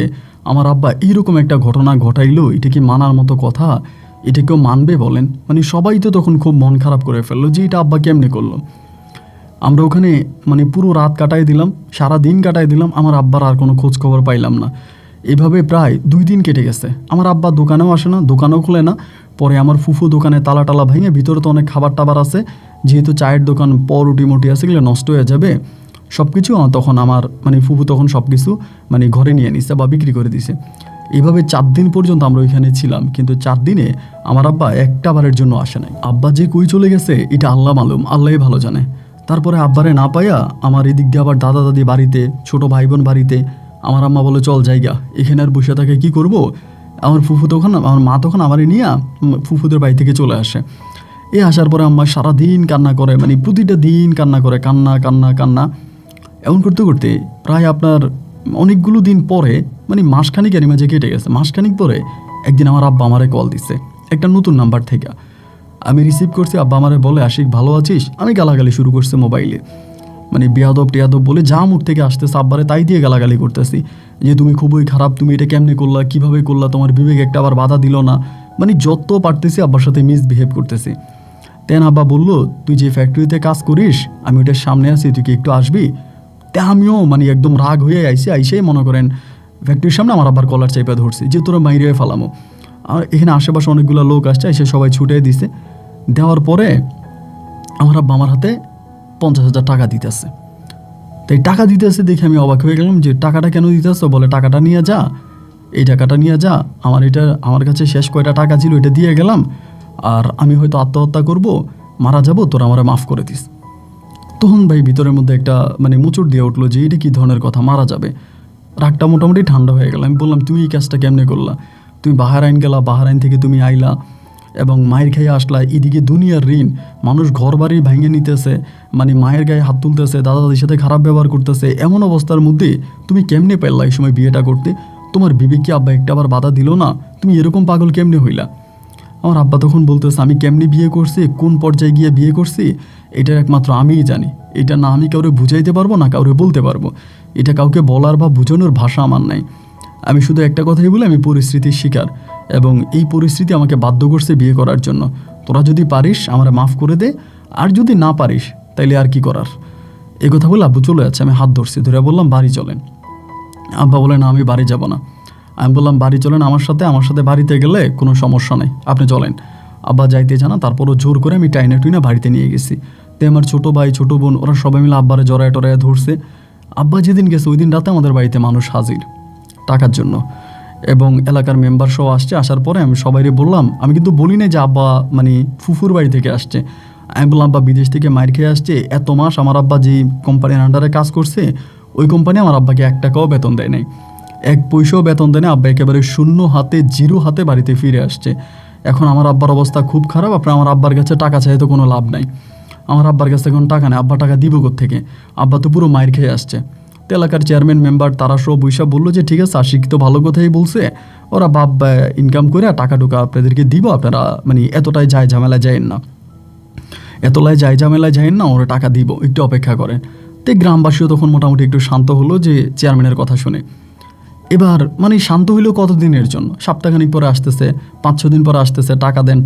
আমার আব্বা এইরকম একটা ঘটনা ঘটাইলো, এটা কি মানার মতো কথা, এটা কেউ মানবে বলেন। মানে সবাই তো তখন খুব মন খারাপ করে ফেললো যে এটা আব্বা কেমনে করলো। আমরা ওখানে মানে পুরো রাত কাটাই দিলাম, সারা দিন কাটাই দিলাম, আমার আব্বার আর কোনো খোঁজ খবর পাইলাম না। এভাবে প্রায় 2 দিন কেটে গেছে, আমার আব্বা দোকানেও আসে না, দোকানেও খোলে না। পরে আমার ফুফু দোকানে তালা টালা ভেঙে, ভিতরে তো অনেক খাবার টাবার আছে, যেহেতু চায়ের দোকান পরোটি মোটি আছে, এগুলো নষ্ট হয়ে যাবে সব কিছু, তখন আমার মানে ফুফু তখন সব কিছু মানে ঘরে নিয়ে নিছে বা বিক্রি করে দিছে। এইভাবে 4 দিন পর্যন্ত আমরা ওইখানে ছিলাম, কিন্তু 4 দিনে আমার আব্বা একটা বারের জন্য আসে নাই। আব্বা যে কই চলে গেছে এটা আল্লাহ মালুম, আল্লাহই ভালো জানে। তারপরে আব্বারে না পাইয়া আমার এদিক দিয়ে আবার দাদা দাদি বাড়িতে, ছোট ভাই বোন বাড়িতে, আমার আম্মা বলে চল জায়গা, এখানে আর বসে থাকে কী করবো। আমার ফুফু তখন, আমার মা তখন আমারে নিয়ে ফুফুদের বাড়ি থেকে চলে আসে। আসার পরে আম্মা সারাদিন কান্না করে, মানে প্রতিটা দিন কান্না করে, কান্না কান্না কান্না। এমন করতে করতে প্রায় আপনার অনেকগুলো দিন পরে, মানে মাসখানিক এর মাঝে কেটে গেছে, মাসখানিক পরে একদিন আমার আব্বা আমারে কল দিছে একটা নতুন নাম্বার থেকে। আমি রিসিভ করছি, আব্বা আমারে বলে আশিক ভালো আছিস, আমি গালাগালি শুরু করছে মোবাইলে, মানে বেয়াদব টিয়াদব বলে যা মুখ থেকে আসতেছে আব্বারে তাই দিয়ে গালাগালি করতেছি যে তুমি খুবই খারাপ, তুমি এটা কেমনে করলা, কিভাবে করলা, তোমার বিবেক একটা আবার বাধা দিল না, মানে যত পারতেছি আব্বার সাথে মিসবিহেভ করতেছি। তেন আব্বা বললো তুই যে ফ্যাক্টরিতে কাজ করিস আমি ওইটার সামনে আছি, তুই কি একটু আসবি? তে আমিও মানে একদম রাগ হয়ে আইসেই মনে করেন ফ্যাক্টরির সামনে আমার আব্বার কলার চাইপা ধরছি যে তোরা মাইরে ফেলামো। আর এখানে আশেপাশে অনেকগুলো লোক আসছে, এসে সবাই ছুটে দিছে। দেওয়ার পরে আমার আব্বা আমার হাতে 50,000 টাকা দিতেছে। তাই টাকা দিতেছে দেখে আমি অবাক হয়ে গেলাম যে টাকাটা কেন দিতেছ? বলে টাকাটা নিয়ে যা, এই টাকাটা নিয়ে যা, আমার কাছে শেষ কয়টা টাকা ছিল এটা দিয়ে গেলাম, আর আমি হয়তো আত্মহত্যা করব, মারা যাব, তোরা আমারে মাফ করে দিস। তখন ভাই ভিতরের মধ্যে একটা মানে মুচুর দিয়ে উঠলো যে এটা কী ধরনের কথা, মারা যাবে। রাগটা মোটামুটি ঠান্ডা হয়ে গেল। আমি বললাম তুমি এই কাজটা কেমনে করলা? তুমি বাহারাইন গেলা, বাহারাইন থেকে তুমি আইলা এবং মায়ের খেয়ে আসলা, এদিকে দুনিয়ার ঋণ, মানুষ ঘর বাড়ি ভেঙে নিতেছে, মানে মায়ের গায়ে হাত তুলতেছে, দাদা দাদির সাথে খারাপ ব্যবহার করতেছে, এমন অবস্থার মধ্যে তুমি কেমনে পারলা এই সময় বিয়েটা করতে? তোমার বিবেক কি আব্বা একটা আবার বাধা দিল না? তুমি এরকম পাগল কেমনে হইলা? আমার আব্বা তখন বলতেছে আমি কেমনি বিয়ে করছি, কোন পর্যায়ে গিয়ে বিয়ে করছি এটা একমাত্র আমিই জানি, এটা না আমি কাউরে বুঝাইতে পারবো না কাউরে বলতে পারবো, এটা কাউকে বলার বা বোঝানোর ভাষা আমার নাই। আমি শুধু একটা কথাই বলে আমি পরিস্থিতির শিকার, এবং এই পরিস্থিতি আমাকে বাধ্য করছে বিয়ে করার জন্য। তোরা যদি পারিস আমার মাফ করে দে, আর যদি না পারিস তাইলে আর কি করার। এই কথা বলে আব্বু চলে যাচ্ছে। আমি হাত ধরছি, ধরে বললাম বাড়ি চলেন। আব্বা বলে না আমি বাড়ি যাব না। আমি বললাম বাড়ি চলেন আমার সাথে বাড়িতে গেলে কোনো সমস্যা নেই, আপনি চলেন। আব্বা যাইতে জানা, তারপরও জোর করে আমি টাইনা টুইনা বাড়িতে নিয়ে গেছি। তো আমার ছোটো ভাই ছোটো বোন ওরা সবাই মিলে আব্বারে জড়ায় টড়ায় ধরছে। আব্বা যেদিন গেছে ওই দিন রাতে আমাদের বাড়িতে মানুষ হাজির টাকার জন্য, এবং এলাকার মেম্বার সহ আসছে। আসার পরে আমি সবাইকে বললাম, আমি কিন্তু বলি না যে আব্বা মানে ফুফুর বাড়ি থেকে আসছে, আমি বললাম আব্বা বিদেশ থেকে মাইর খেয়ে আসছে, এত মাস আমার আব্বা যেই কোম্পানির আন্ডারে কাজ করছে ওই কোম্পানি আমার আব্বাকে 1 টাকাও বেতন দেয় নাই, 1 পয়সাও বেতন দেয় না। আব্বা একেবারে শূন্য হাতে, জিরো হাতে বাড়িতে ফিরে আসছে। এখন আমার আব্বার অবস্থা খুব খারাপ। আপনার আমার আব্বার কাছে টাকা চাই তো কোনো লাভ নাই, আমার আব্বার কাছে এখন টাকা নেই, আব্বা টাকা দিব কোত্থেকে? আব্বা তো পুরো মাইর খেয়ে আসছে। তো এলাকার চেয়ারম্যান মেম্বার তারা সব বৈশা বললো যে ঠিক আছে আশিক তো ভালো কথাই বলছে, ওরা বাপ ইনকাম করে টাকা টুকা আপনাদেরকে দিব, আপনারা মানে এতটাই ঝামেলায় যায়েন না, ওরা টাকা দিব, একটু অপেক্ষা করেন। তো গ্রামবাসীও তখন মোটামুটি একটু শান্ত হলো যে চেয়ারম্যানের কথা শুনে। এবার মানে শান্ত হইলেও কতদিনের জন্য, সপ্তাহখানিক পরে আসতেছে, 5-6 দিন পরে আসতেছে, টাকা দেন,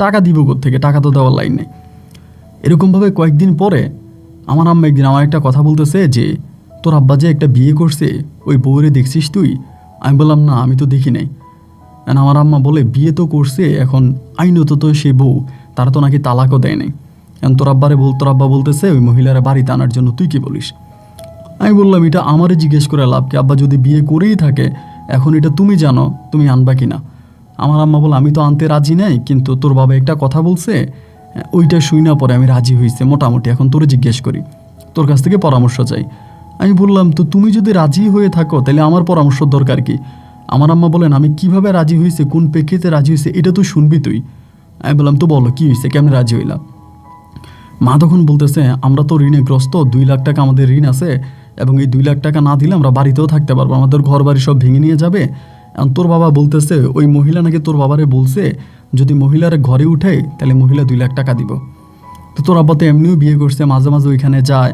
টাকা দিব কোত্থেকে, টাকা তো দেওয়ার লাইন নেই। এরকমভাবে কয়েকদিন পরে আমার আম্মা একদিন আমার একটা কথা বলতেছে যে তোর আব্বা যে একটা বিয়ে করছে ওই বউরে দেখছিস তুই? আমি বললাম না আমি তো দেখি নাই। আমার আম্মা বলে বিয়ে তো করছে, এখন আইনত তো সে বউ, তারা তো নাকি তালাকও দেয় নাই। এখন তোর আব্বা বলতেছে ওই মহিলারা বাড়িতে আনার জন্য, তুই কি বলিস? আমি বললাম এটা আমারে জিজ্ঞেস করে লাভ কি, আব্বা যদি বিয়ে করেই থাকে এখন এটা তুমি জানো তুমি আনবা কিনা। আমার আম্মা বলে আমি তো আনতে রাজি নাই, কিন্তু তোর বাবা একটা কথা বলছে ওইটা শুই না পরে আমি রাজি হয়েছে মোটামুটি, এখন তোরে জিজ্ঞেস করি, তোর কাছ থেকে পরামর্শ চাই। আমি বললাম তো তুমি যদি রাজি হয়ে থাকো তাহলে আমার পরামর্শ দরকার কি? আমার আম্মা বলেন আমি কিভাবে রাজি হয়েছে, কোন প্রেক্ষিতে রাজি হয়েছে এটা তো শুনবি তুই। আমি বললাম তো বলো কী হয়েছে, কেমন রাজি হইলাম? মা তখন বলতেছে আমরা তো ঋণে গ্রস্ত, 2 লাখ টাকা আমাদের ঋণ আছে, এবং এই 2 লাখ টাকা না দিলে আমরা বাড়িতেও থাকতে পারবো, আমাদের ঘর বাড়ি সব ভেঙে নিয়ে যাবে। এখন তোর বাবা বলতেছে ওই মহিলা নাকি তোর বাবারে বলছে যদি মহিলার ঘরে উঠে তাহলে মহিলা 2 লাখ টাকা দিব। তো তোর আব্বা তো এমনিও বিয়ে করছে, মাঝে মাঝে ওইখানে যায়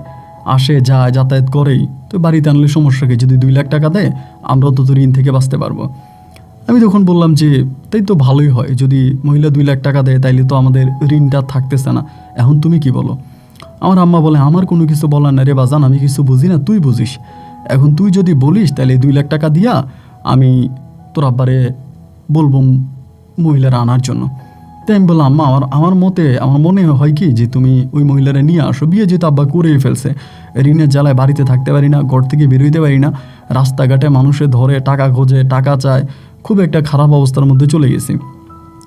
আসে যায় যাতায়াত করেই, তো বাড়িতে আনলে সমস্যা কি, যদি 2 লাখ টাকা দেয় আমরাও তো ঋণ থেকে বাঁচতে পারবো। আমি তখন বললাম যে তাই তো ভালোই হয়, যদি মহিলা 2 লাখ টাকা দেয় তাইলে তো আমাদের ঋণটা থাকতেছে না, এখন তুমি কি বলো? আমার আম্মা বলে আমার কোনো কিছু বলার না রে বাজান, আমি কিছু বুঝি না, তুই বুঝিস, এখন তুই যদি বলিস তাহলে 2 লাখ টাকা দিয়া আমি তোর আব্বারে বলবো মহিলারা আনার জন্য। তাই আমি বললাম আম্মা আমার মনে হয় কি যে তুমি ওই মহিলারা নিয়ে আসো, বিয়ে যেহেতু আব্বা করেই ফেলছে, ঋণের জ্বালায় বাড়িতে থাকতে পারি না, ঘর থেকে বেরোইতে পারি না, রাস্তাঘাটে মানুষে ধরে টাকা খোঁজে, টাকা চায়, খুব একটা খারাপ অবস্থার মধ্যে চলে গেছি।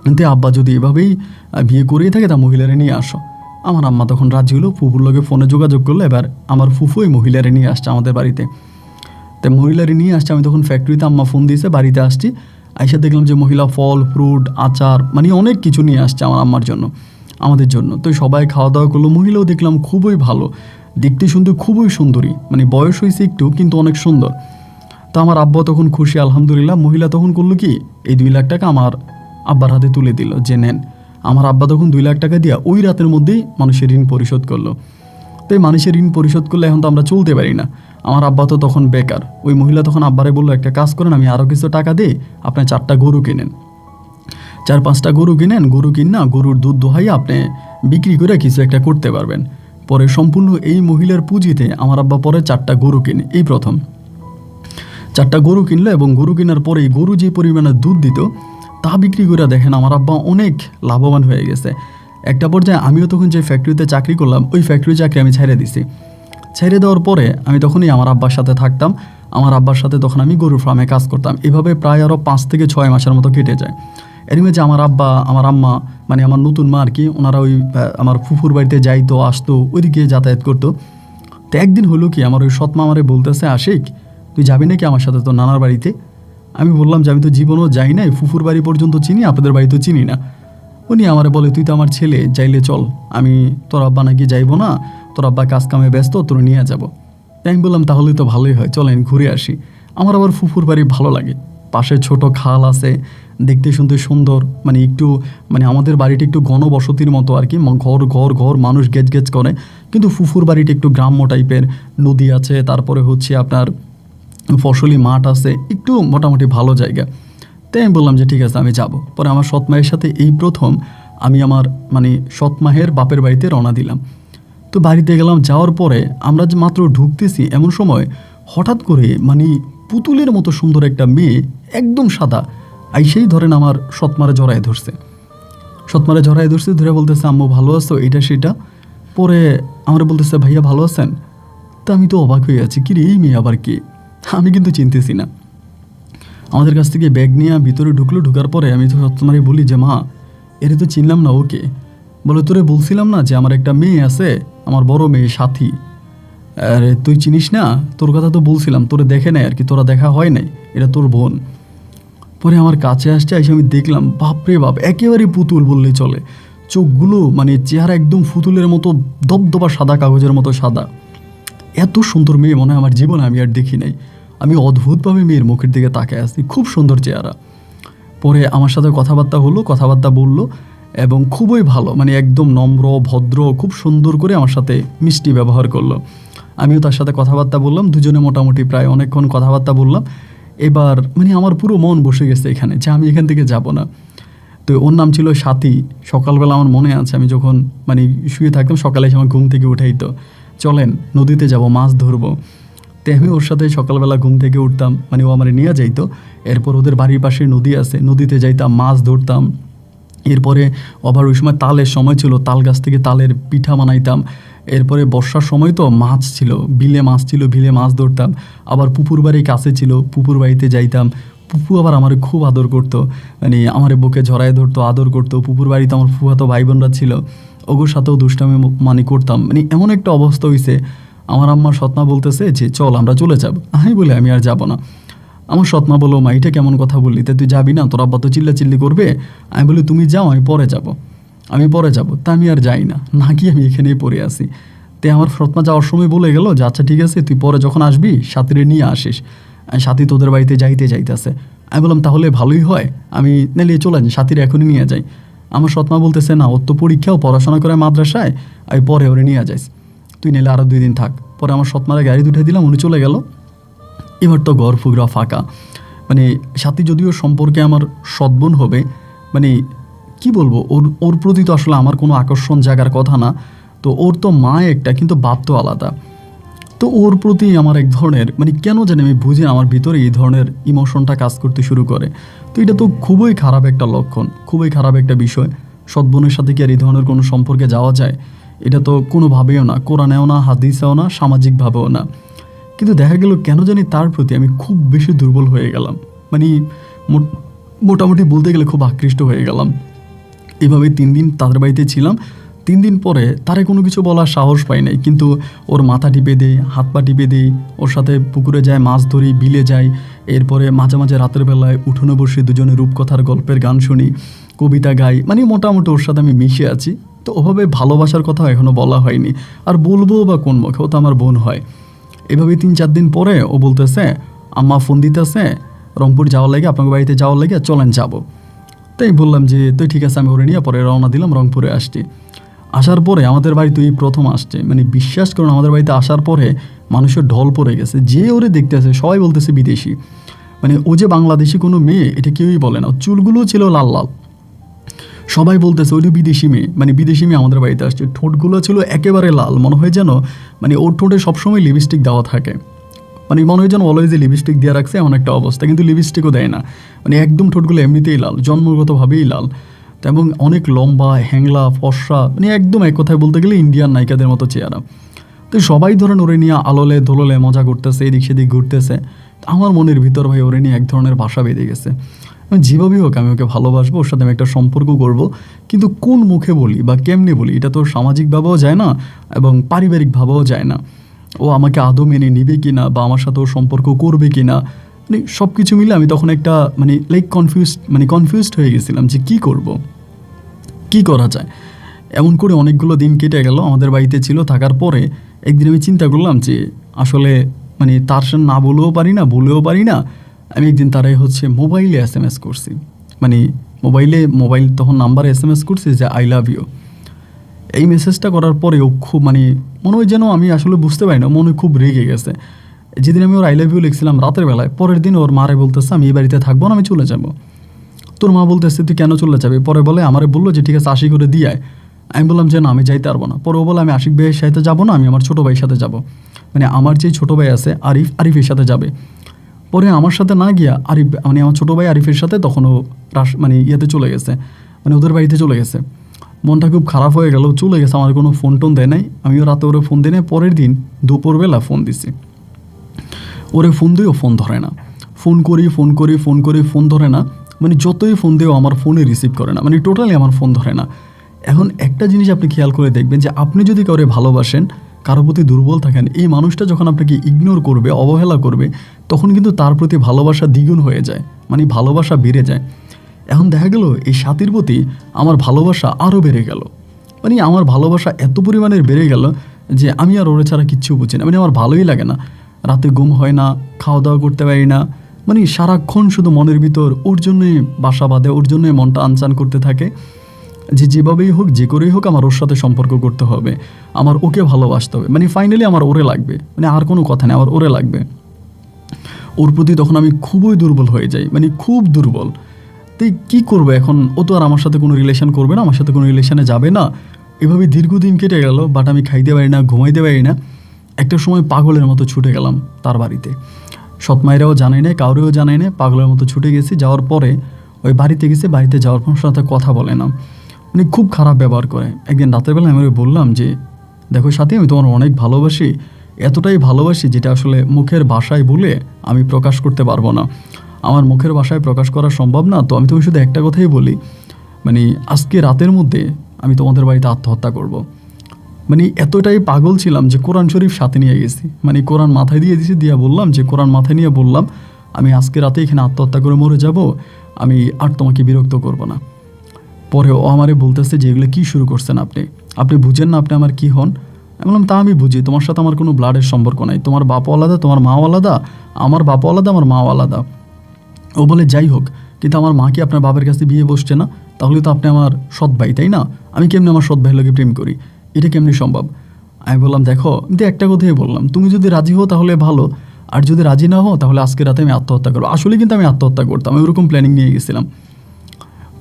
কিন্তু আব্বা যদি এভাবেই বিয়ে করেই থাকে তা মহিলারা নিয়ে আসো। আমার আম্মা তখন রাজি হলো, ফুফুর লগে ফোনে যোগাযোগ করলো। এবার আমার ফুফু ওই মহিলারে নিয়ে আসছে আমাদের বাড়িতে। তাই মহিলারে নিয়ে আসছে, আমি তখন ফ্যাক্টরিতে, আম্মা ফোন দিয়েছে, বাড়িতে আসছি, আইসা দেখলাম যে মহিলা ফল ফ্রুট আচার মানে অনেক কিছু নিয়ে আসছে আমার আম্মার জন্য, আমাদের জন্য। তো সবাই খাওয়া দাওয়া করলো, মহিলাও দেখলাম খুবই ভালো, দেখতে শুনতে খুবই সুন্দরী, মানে বয়স হয়েছে একটু কিন্তু অনেক সুন্দর। তো আমার আব্বা তখন খুশি, আলহামদুলিল্লাহ। মহিলা তখন করলো কি এই 2 লাখ টাকা আমার আব্বার হাতে তুলে দিল যে নেন। আমার আব্বা তখন 2 লাখ টাকা দিয়ে ওই রাতের মধ্যেই মানুষের ঋণ পরিশোধ করলো। তো এই মানুষের ঋণ পরিশোধ করলে এখন তো আমরা চলতে পারি না। আমার আব্বা তো তখন বেকার। ওই মহিলা তখন আব্বারে বললো, একটা কাজ করেন, আমি আরও কিছু টাকা দিই, আপনার 4টা গরু কিনেন, 4-5টা গরু কিনেন, গরু কিনা গরুর দুধ দোহাইয়া আপনি বিক্রি করে কিছু একটা করতে পারবেন। পরে সম্পূর্ণ এই মহিলার পুঁজিতে আমার আব্বা পরে 4টা গরু কিনে, এই প্রথম 4টা গরু কিনলো। এবং গরু কেনার পরে গরু যে পরিমাণে দুধ দিত তা বিক্রি করে দেখেন আমার আব্বা অনেক লাভবান হয়ে গেছে। একটা পর্যায়ে আমিও তখন যে ফ্যাক্টরিতে চাকরি করলাম, ওই ফ্যাক্টরি চাকরি আমি ছেড়ে দিছি। ছেড়ে দেওয়ার পরে আমি তখনই আমার আব্বার সাথে থাকতাম। আমার আব্বার সাথে তখন আমি গরুর ফার্মে কাজ করতাম। এভাবে প্রায় আরও 5 থেকে 6 মাসের মতো কেটে যায়। এর মধ্যে আমার আব্বা, আমার আম্মা, মানে আমার নতুন মা আর কি, ওনারা ওই আমার ফুফুর বাড়িতে যাইতো, আসতো, ওইদিকে যাতায়াত করতো। তো একদিন হলো কি, আমার ওই সৎমা আমারে বলতেছে, আশিক তুই যাবি নাকি আমার সাথে তোর নানার বাড়িতে? আমি বললাম যে আমি তো জীবনও যাই নাই, ফুফুর বাড়ি পর্যন্ত চিনি, আপনাদের বাড়ি তো চিনি না। উনি আমারে বলে, তুই তো আমার ছেলে, যাইলে চল। আমি, তোর আব্বা নাকি যাইবো না, তোর আব্বা কাজ কামে ব্যস্ত, তোর নিয়ে যাবো। আমি বললাম তাহলে তো ভালোই হয়, চলেন ঘুরে আসি। আমার আবার ফুফুর বাড়ি ভালো লাগে, পাশে ছোট খাল আছে, দেখতে শুনতে সুন্দর, মানে একটু, মানে আমাদের বাড়িটা একটু ঘনবসতির মতো আর কি, ঘর ঘর ঘর, মানুষ গেজ গেজ করে। কিন্তু ফুফুর বাড়িটা একটু গ্রাম্য টাইপের, নদী আছে, তারপরে হচ্ছে আপনার ফসলি মাঠ আছে, একটু মোটামুটি ভালো জায়গা। তাই আমি বললাম যে ঠিক আছে আমি যাব। পরে আমার সৎ মায়ের সাথে এই প্রথম আমি আমার মানে সৎ মায়ের বাপের বাড়িতে রওনা দিলাম। তো বাড়িতে গেলাম, যাওয়ার পরে আমরা যে মাত্র ঢুকতেছি এমন সময় হঠাৎ করে মানে পুতুলের মতো সুন্দর একটা মেয়ে, একদম সাদা, আইসেই ধরেন আমার সৎমারে জড়ায় ধরছে। সৎমারে জড়ায় ধরছে, ধরে বলতেছে, আম্মু ভালো আছো, এটা সেটা। পরে আমার বলতেছে, ভাইয়া ভালো আছেন? তা আমি তো অবাক হয়ে আছি, কি রে এই মেয়ে আবার কে? আমি কিন্তু চিনতেছি না। আমাদের কাছ থেকে ব্যাগ নিয়ে ভিতরে ঢুকলো। ঢুকার পরে আমি তো সৎমারে বলি যে, মা এরে তো চিনলাম না, ওকে? বলে, তোরে বলছিলাম না যে আমার একটা মেয়ে আছে, আমার বড় মেয়ে সাথী। আরে তুই চিনিস না? তোর কথা তো বলছিলাম, তোরে দেখে নাই আর কি, তোরা দেখা হয় নাই, এটা তোর বোন। পরে আমার কাছে আসছে, এসে আমি দেখলাম, বাপরে বাপ, একেবারে পুতুল বললেই চলে। চোখগুলো মানে চেহারা একদম পুতুলের মতো দবদবা সাদা, কাগজের মতো সাদা। এত সুন্দর মেয়ে মনে হয় আমার জীবনে আমি আর দেখি নাই। আমি অদ্ভুতভাবে মেয়ের মুখের দিকে তাকায় আসছি, খুব সুন্দর চেহারা। পরে আমার সাথে কথাবার্তা হলো, কথাবার্তা বললো, এবং খুবই ভালো, মানে একদম নম্র ভদ্র, খুব সুন্দর করে আমার সাথে মিষ্টি ব্যবহার করলো। আমিও তার সাথে কথাবার্তা বললাম, দুজনে মোটামুটি প্রায় অনেকক্ষণ কথাবার্তা বললাম। এবার মানে আমার পুরো মন বসে গেছে এখানে, যে আমি এখান থেকে যাব না। তো ওর নাম ছিল সাথী। সকালবেলা আমার মনে আছে, আমি যখন মানে শুয়ে থাকতাম, সকালে এসে আমার ঘুম থেকে উঠাইতো, চলেন নদীতে যাব, মাছ ধরবো। তো আমি ওর সাথে সকালবেলা ঘুম থেকে উঠতাম, মানে ও আমার নিয়ে যাইতো। এরপর ওদের বাড়ির পাশে নদী আছে, নদীতে যাইতাম, মাছ ধরতাম। এরপরে আবার ওই সময় তালের সময় ছিল, তাল গাছ থেকে তালের পিঠা বানাইতাম। এরপরে বর্ষার সময় তো মাছ ছিল, বিলে মাছ ছিল, বিলে মাছ ধরতাম। আবার পুকুর বাড়ি কাছে ছিল, পুকুর বাড়িতে যাইতাম। পুপু আবার আমার খুব আদর করতো, মানে আমার বুকে ঝরায় ধরতো, আদর করতো। পুকুর বাড়িতে আমার ফুফাতো ভাই বোনরা ছিল, ওগুলোর সাথেও দুষ্টামি মানে করতাম। মানে এমন একটা অবস্থা হয়েছে, আমার আম্মার সৎমা বলতেছে যে চল আমরা চলে যাব। আমি বলে আমি আর যাব না। আমার সৎমা বললো, মা এটা কেমন কথা বললি, তা তুই যাবি না? তোর আব্বা তো চিল্লাচিল্লি করবে। আমি বলি, তুমি যাও, আমি পরে যাব, আমি পরে যাব। তা আমি আর যাই না, না কি আমি এখানেই পড়ে আসি। তে আমার সৎমা যাওয়ার সময় বলে গেল যে আচ্ছা ঠিক আছে, তুই পরে যখন আসবি সাথীরে নিয়ে আসিস, সাথী তোদের বাড়িতে যাইতেছে। আমি বললাম তাহলে ভালোই হয়, আমি নিয়ে চলে যাই, সাথীরে এখনই নিয়ে যাই। আমার সৎমা বলতেছে, না ওর তো পরীক্ষাও, পড়াশোনা করে মাদ্রাসায়, আমি পরে ওরে নিয়ে যাইস, তুই নিলে আরও 2 দিন থাক। পরে আমার সৎমারে গাড়ি উঠে দিলাম, উনি চলে গেল। এবার তো ঘর ফুগরা ফাঁকা। মানে সাথী যদিও সম্পর্কে আমার সৎবোন হবে, মানে কি বলবো, ওর প্রতি তো আসলে আমার কোনো আকর্ষণ জাগার কথা না। তো ওর তো মা একটা, কিন্তু বাপ তো আলাদা। তো ওর প্রতি আমার এক ধরনের মানে কেন জানি আমি বুঝি আমার ভিতরে এই ধরনের ইমোশনটা কাজ করতে শুরু করে। তো এটা তো খুবই খারাপ একটা লক্ষণ, খুবই খারাপ একটা বিষয়। সৎবোনের সাথে কি আর এই ধরনের কোনো সম্পর্কে যাওয়া যায়? এটা তো কোনোভাবেও না, কোরআনেও না, হাদিসেও না, সামাজিকভাবেও না। কিন্তু দেখা গেল কেন জানি তার প্রতি আমি খুব বেশি দুর্বল হয়ে গেলাম, মানে মোটামুটি বলতে গেলে খুব আকৃষ্ট হয়ে গেলাম। এভাবে 3 দিন তাদের বাড়িতে ছিলাম। 3 দিন পরে তারে কোনো কিছু বলার সাহস পাই নাই, কিন্তু ওর মাথা টিপে দেই, হাত পা টিপে দিই, ওর সাথে পুকুরে যাই, মাছ ধরি, বিলে যাই। এরপরে মাঝে মাঝে রাতের বেলায় উঠোনে বসে দুজনে রূপকথার গল্পের গান শুনি, কবিতা গাই, মানে মোটামুটি ওর সাথে আমি মিশে আছি। তো ওভাবে ভালোবাসার কথা এখনও বলা হয়নি, আর বলবো বা কোন মুখে, ও তো আমার বোন হয়। এভাবে 3-4 দিন পরে ও বলতেছে, আম্মা ফোন দিতেছে রংপুর যাওয়ার লাগে, আপনাকে বাড়িতে যাওয়ার লাগে, চলেন যাব। তাই বললাম যে তুই ঠিক আছে, আমি ওরে নিয়ে পরে রওনা দিলাম, রংপুরে আসছি। আসার পরে আমাদের বাড়িতে এই প্রথম আসছে, মানে বিশ্বাস করুন আমাদের বাড়িতে আসার পরে মানুষের ঢল পড়ে গেছে, যে ওরে দেখতে আসে সবাই বলতেছে বিদেশি। মানে ও যে বাংলাদেশি কোনো মেয়ে এটা কেউই বলে না, চুলগুলো ছিল লাল লাল, সবাই বলতেছে ওইটা বিদেশি মেয়ে, মানে বিদেশি মেয়ে আমাদের বাড়িতে আসছে। ঠোঁটগুলো ছিল একেবারে লাল, মনে হয় যেন মানে ওর ঠোঁটে সবসময় লিপস্টিক দেওয়া থাকে, মানে মনে হয় যেন অলওয়েজে লিপস্টিক দিয়ে রাখছে এমন একটা অবস্থা, কিন্তু লিপস্টিকও দেয় না, মানে একদম ঠোঁটগুলো এমনিতেই লাল, জন্মগতভাবেই লাল। তো এবং অনেক লম্বা, হ্যাংলা, ফর্সা, মানে একদম এক কথায় বলতে গেলে ইন্ডিয়ান নায়িকাদের মতো চেহারা। তো সবাই ধরেন ওরে নিয়ে আলোলে দোললে মজা করতেছে, এদিক সেদিক ঘুরতেছে। আমার মনের ভিতর ভাই ওরে নিয়ে এক ধরনের ভাষা বেঁধে গেছে, যেভাবেই হোক আমি ওকে ভালোবাসবো, ওর সাথে আমি একটা সম্পর্ক করব, কিন্তু কোন মুখে বলি বা কেমনে বলি এটা তো সামাজিকভাবেও যায় না এবং পারিবারিকভাবেও যায় না। ও আমাকে আদৌ মেনে নিবে কি না বা আমার সাথে ও সম্পর্ক করবে কি না, মানে সব কিছু মিলে আমি তখন একটা মানে লাইক কনফিউজড হয়ে গেছিলাম যে কী করব, কী করা যায়। এমন করে অনেকগুলো দিন কেটে গেল, আমাদের বাড়িতে ছিল থাকার পরে একদিন আমি চিন্তা করলাম যে আসলে মানে তার সাথে না বলেও পারি না, বলেও পারি না। আমি একদিন তারাই মোবাইলে SMS করছি, মানে মোবাইল তখন নাম্বারে SMS করছি যে আই লাভ ইউ। এই মেসেজটা করার পরে ও খুব মানে মনে হয় যেন আমি আসলে বুঝতে পারি না, মনে খুব রেগে গেছে। যেদিন আমি ওর আই লাভ ইউ লিখছিলাম রাতের বেলায়, পরের দিন ওর মারে বলতেছে আমি এই বাড়িতে থাকবো না, আমি চলে যাবো। তোর মা বলতেছে তুই কেন চলে যাবে? পরে বলে আমারে বললো যে ঠিক আছে আশি করে দিয়ে আয়। আমি বললাম যে না আমি যাইতে পারবো না। পরে ও বলে আমি আশিক ভাইয়ের সাথে যাবো না, আমি আমার ছোটো ভাইয়ের সাথে যাবো, মানে আমার যেই ছোটো ভাই আছে আরিফের সাথে যাবে। পরে আমার সাথে না গিয়া আরিফ মানে আমার ছোটো ভাই আরিফের সাথে তখন ও মানে ইয়েতে চলে গেছে, মানে ওদের বাড়িতে চলে গেছে। মনটা খুব খারাপ হয়ে গেল, চলে গেছে, আমার কোনো ফোন টোন দেয় নাই, আমিও রাতে ওরে ফোন দিই নাই। পরের দিন দুপুরবেলা ফোন দিছি, ওরে ফোন দিই ও ফোন ধরে না, ফোন করি ফোন ধরে না, মানে যতই ফোন দিও আমার ফোনে রিসিভ করে না, মানে টোটালি আমার ফোন ধরে না। এখন একটা জিনিস আপনি খেয়াল করে দেখবেন যে আপনি যদি কাউরে ভালোবাসেন, কারো প্রতি দুর্বল থাকেন, এই মানুষটা যখন আপনাকে ইগনোর করবে, অবহেলা করবে, তখন কিন্তু তার প্রতি ভালোবাসা দ্বিগুণ হয়ে যায়, মানে ভালোবাসা বেড়ে যায়। এখন দেখা গেল এই সাথীর প্রতি আমার ভালোবাসা আরও বেড়ে গেল, মানে আমার ভালোবাসা এত পরিমাণের বেড়ে গেল যে আমি আর ওরে ছাড়া কিচ্ছু বুঝি না, মানে আমার ভালোই লাগে না, রাতে ঘুম হয় না, খাওয়া দাওয়া করতে পারি না, মানে সারাক্ষণ শুধু মনের ভিতর ওর জন্যই বাসা বাঁধে, ওর জন্যই মনটা আনচান করতে থাকে যে যেভাবেই হোক যে করেই হোক আমার ওর সাথে সম্পর্ক করতে হবে, আমার ওকে ভালোবাসতে হবে, মানে ফাইনালি আমার ওরে লাগবে, মানে আর কোনো কথা নেই, আমার ওরে লাগবে। ওর প্রতি তখন আমি খুবই দুর্বল হয়ে যাই, মানে খুব দুর্বল। তাই কী করবো এখন, ও তো আর আমার সাথে কোনো রিলেশন করবে না, আমার সাথে কোনো রিলেশনে যাবে না। এভাবে দীর্ঘদিন কেটে গেল, বাট আমি খাইতে পারি না, ঘুমাইতে পারি না। একটা সময় পাগলের মতো ছুটে গেলাম তার বাড়িতে, সৎমায়েরাও জানাই না, কাউরেও জানাই না, পাগলের মতো ছুটে গেছি। যাওয়ার পরে ওই বাড়িতে গেছি, বাড়িতে যাওয়ার পর সাথে কথা বলে না, মানে খুব খারাপ ব্যবহার করে। একদিন রাতের বেলা আমি বললাম যে দেখো সাথী, আমি তোমার অনেক ভালোবাসি, এতটাই ভালোবাসি যেটা আসলে মুখের ভাষায় বলে আমি প্রকাশ করতে পারবো না, আমার মুখের ভাষায় প্রকাশ করা সম্ভব না। তো আমি তুমি শুধু একটা কথাই বলি, মানে আজকে রাতের মধ্যে আমি তোমাদের বাড়িতে আত্মহত্যা করব। মানে এতটাই পাগল ছিলাম যে কোরআন শরীফ সাথে নিয়ে গেছি, মানে কোরআন মাথায় দিয়ে দিয়েছি, দিয়ে বললাম যে কোরআন মাথায় নিয়ে বললাম আমি আজকে রাতে এখানে আত্মহত্যা করে মরে যাব, আমি আর তোমাকে বিরক্ত করব না। পরে ও আমারে বলতেছে যে এগুলো কী শুরু করছেন আপনি বুঝেন না আপনি আমার কী হন? আমি বললাম তা আমি বুঝি, তোমার সাথে আমার কোনো ব্লাডের সম্পর্ক নাই, তোমার বাপও আলাদা, তোমার মাও আলাদা, আমার বাপও আলাদা, আমার মাও আলাদা। ও বলে যাই হোক, কিন্তু আমার মা কি আপনার বাবার কাছে বিয়ে বসছে না? তাহলে তো আপনি আমার সৎ ভাই, তাই না? আমি কেমনি আমার সৎ ভাইয়ের লোকে প্রেম করি, এটা কেমনি সম্ভব? আমি বললাম দেখো, কিন্তু একটা কথাই বললাম, তুমি যদি রাজি হও তাহলে ভালো, আর যদি রাজি না হও তাহলে আজকে রাতে আমি আত্মহত্যা করবো। আসলে কিন্তু আমি আত্মহত্যা করতাম, আমি ওরকম প্ল্যানিং নিয়ে গেছিলাম।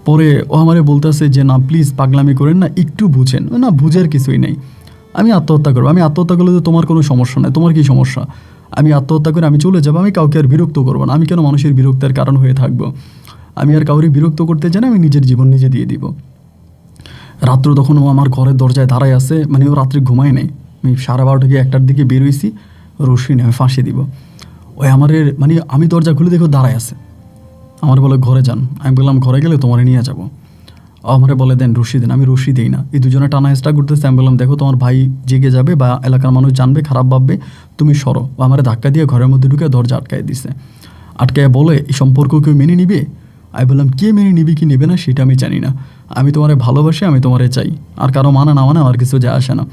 পরে ও আমারে বলতেছে যে না প্লিজ পাগলামি করেন না, একটু বুঝেন। না বুঝের কিছুই নেই, আমি আত্মহত্যা করবো। আমি আত্মহত্যা করলে তো তোমার কোনো সমস্যা নেই, তোমার কী সমস্যা? আমি আত্মহত্যা করে আমি চলে যাবো, আমি কাউকে আর বিরক্ত করবো না। আমি কেন মানুষের বিরক্তের কারণ হয়ে থাকবো? আমি আর কাউরে বিরক্ত করতে চাই না, আমি নিজের জীবন নিজে দিয়ে দিব। রাত্র তখন ও আমার ঘরের দরজায় দাঁড়ায় আছে, মানে ও রাত্রে ঘুমায় নেই। আমি 12:30 কি 1টার দিকে বেরোইছি, রশি নিয়ে আমি ফাঁসি দিব। ওই আমাদের মানে আমি দরজা খুলে দেখো দাঁড়ায় আছে, আমার বলে ঘরে যান। আমি বললাম ঘরে গেলে তোমারে নিয়ে যাবো। আমারে বলে দেন রশি দেন, আমি রশি দিই না। এই দুজনে টানা হেঁচড়া করতেছে। আমি বললাম দেখো তোমার ভাই জেগে যাবে বা এলাকার মানুষ জানবে, খারাপ ভাববে, তুমি সরো। আমারে ধাক্কা দিয়ে ঘরের মধ্যে ঢুকে দরজা আটকায় দিছে। আটকায় বলে এই সম্পর্ক কেউ মেনে নিবে? আমি বললাম কে মেনে নিবে কি নেবে না সেটা আমি জানি না, আমি তোমারে ভালোবাসি, আমি তোমারে চাই, আর কারো মানা না মানে আমার কিছু যায় আসে না।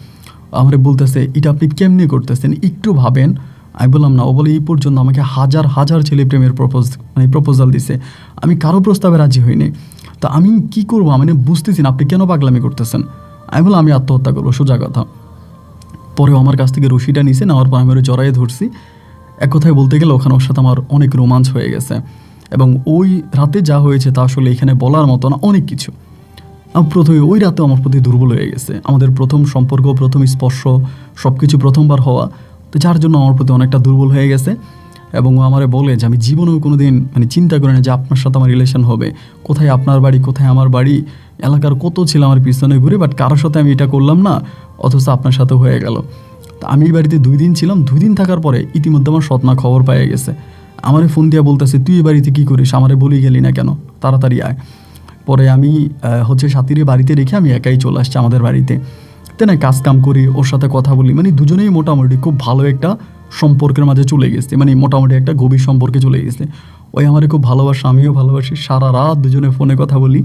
আমারে বলতেছে এটা আপনি কেমনি করতেছেন, একটু ভাবেন। আমি বললাম না। ও বলে এই পর্যন্ত আমাকে হাজার হাজার ছেলে প্রেমের প্রপোজাল দিছে, আমি কারো প্রস্তাবে রাজি হইনি। তা আমি কি করবো, আমি না বুঝতেছি না আপনি কেন পাগলামি করতেছেন। আমি বললাম আমি আত্মহত্যা করবো, সোজা কথা। পরেও আমার কাছ থেকে রশিটা নিছে, নেওয়ার পর আমি ওরা জড়াইয়ে ধরছি। এক কথায় বলতে গেলে ওখানে ওর সাথে আমার অনেক রোমাঞ্চ হয়ে গেছে, এবং ওই রাতে যা হয়েছে তা আসলে এখানে বলার মতো না, অনেক কিছু। প্রথমে ওই রাতে আমার প্রতি দুর্বল হয়ে গেছে, আমাদের প্রথম সম্পর্ক, প্রথম স্পর্শ, সব কিছু প্রথমবার হওয়া, তো যার জন্য আমার প্রতি অনেকটা দুর্বল হয়ে গেছে। এবং ও আমারে বলে যে আমি জীবনেও কোনো দিন মানে চিন্তা করি না যে আপনার সাথে আমার রিলেশন হবে, কোথায় আপনার বাড়ি, কোথায় আমার বাড়ি, এলাকার কত ছিল আমার পিছনে ঘুরে, বাট কারোর সাথে আমি এটা করলাম না, অথচ আপনার সাথে হয়ে গেল। তা আমি এই বাড়িতে 2 দিন ছিলাম, 2 দিন থাকার পরে ইতিমধ্যে আমার সৎমা খবর পেয়ে গেছে, আমারে ফোন দিয়ে বলতেছে তুই এই বাড়িতে কী করিস, আমারে বলি গেলি না কেন, তাড়াতাড়ি আয়। পরে আমি সাথীরে বাড়িতে রেখে আমি একাই চলে আসছি আমাদের বাড়িতে। না কাজ কাম করি, ওর সাথে কথা বলি, মানে দুজনেই মোটামুটি খুব ভালো একটা সম্পর্কের মাঝে চলে গেছে, মানে মোটামুটি একটা গভীর সম্পর্কে চলে গেছে। ওই আমারে খুব ভালোবাসে, আমিও ভালোবাসি, সারা রাত দুজনে ফোনে কথা বলি,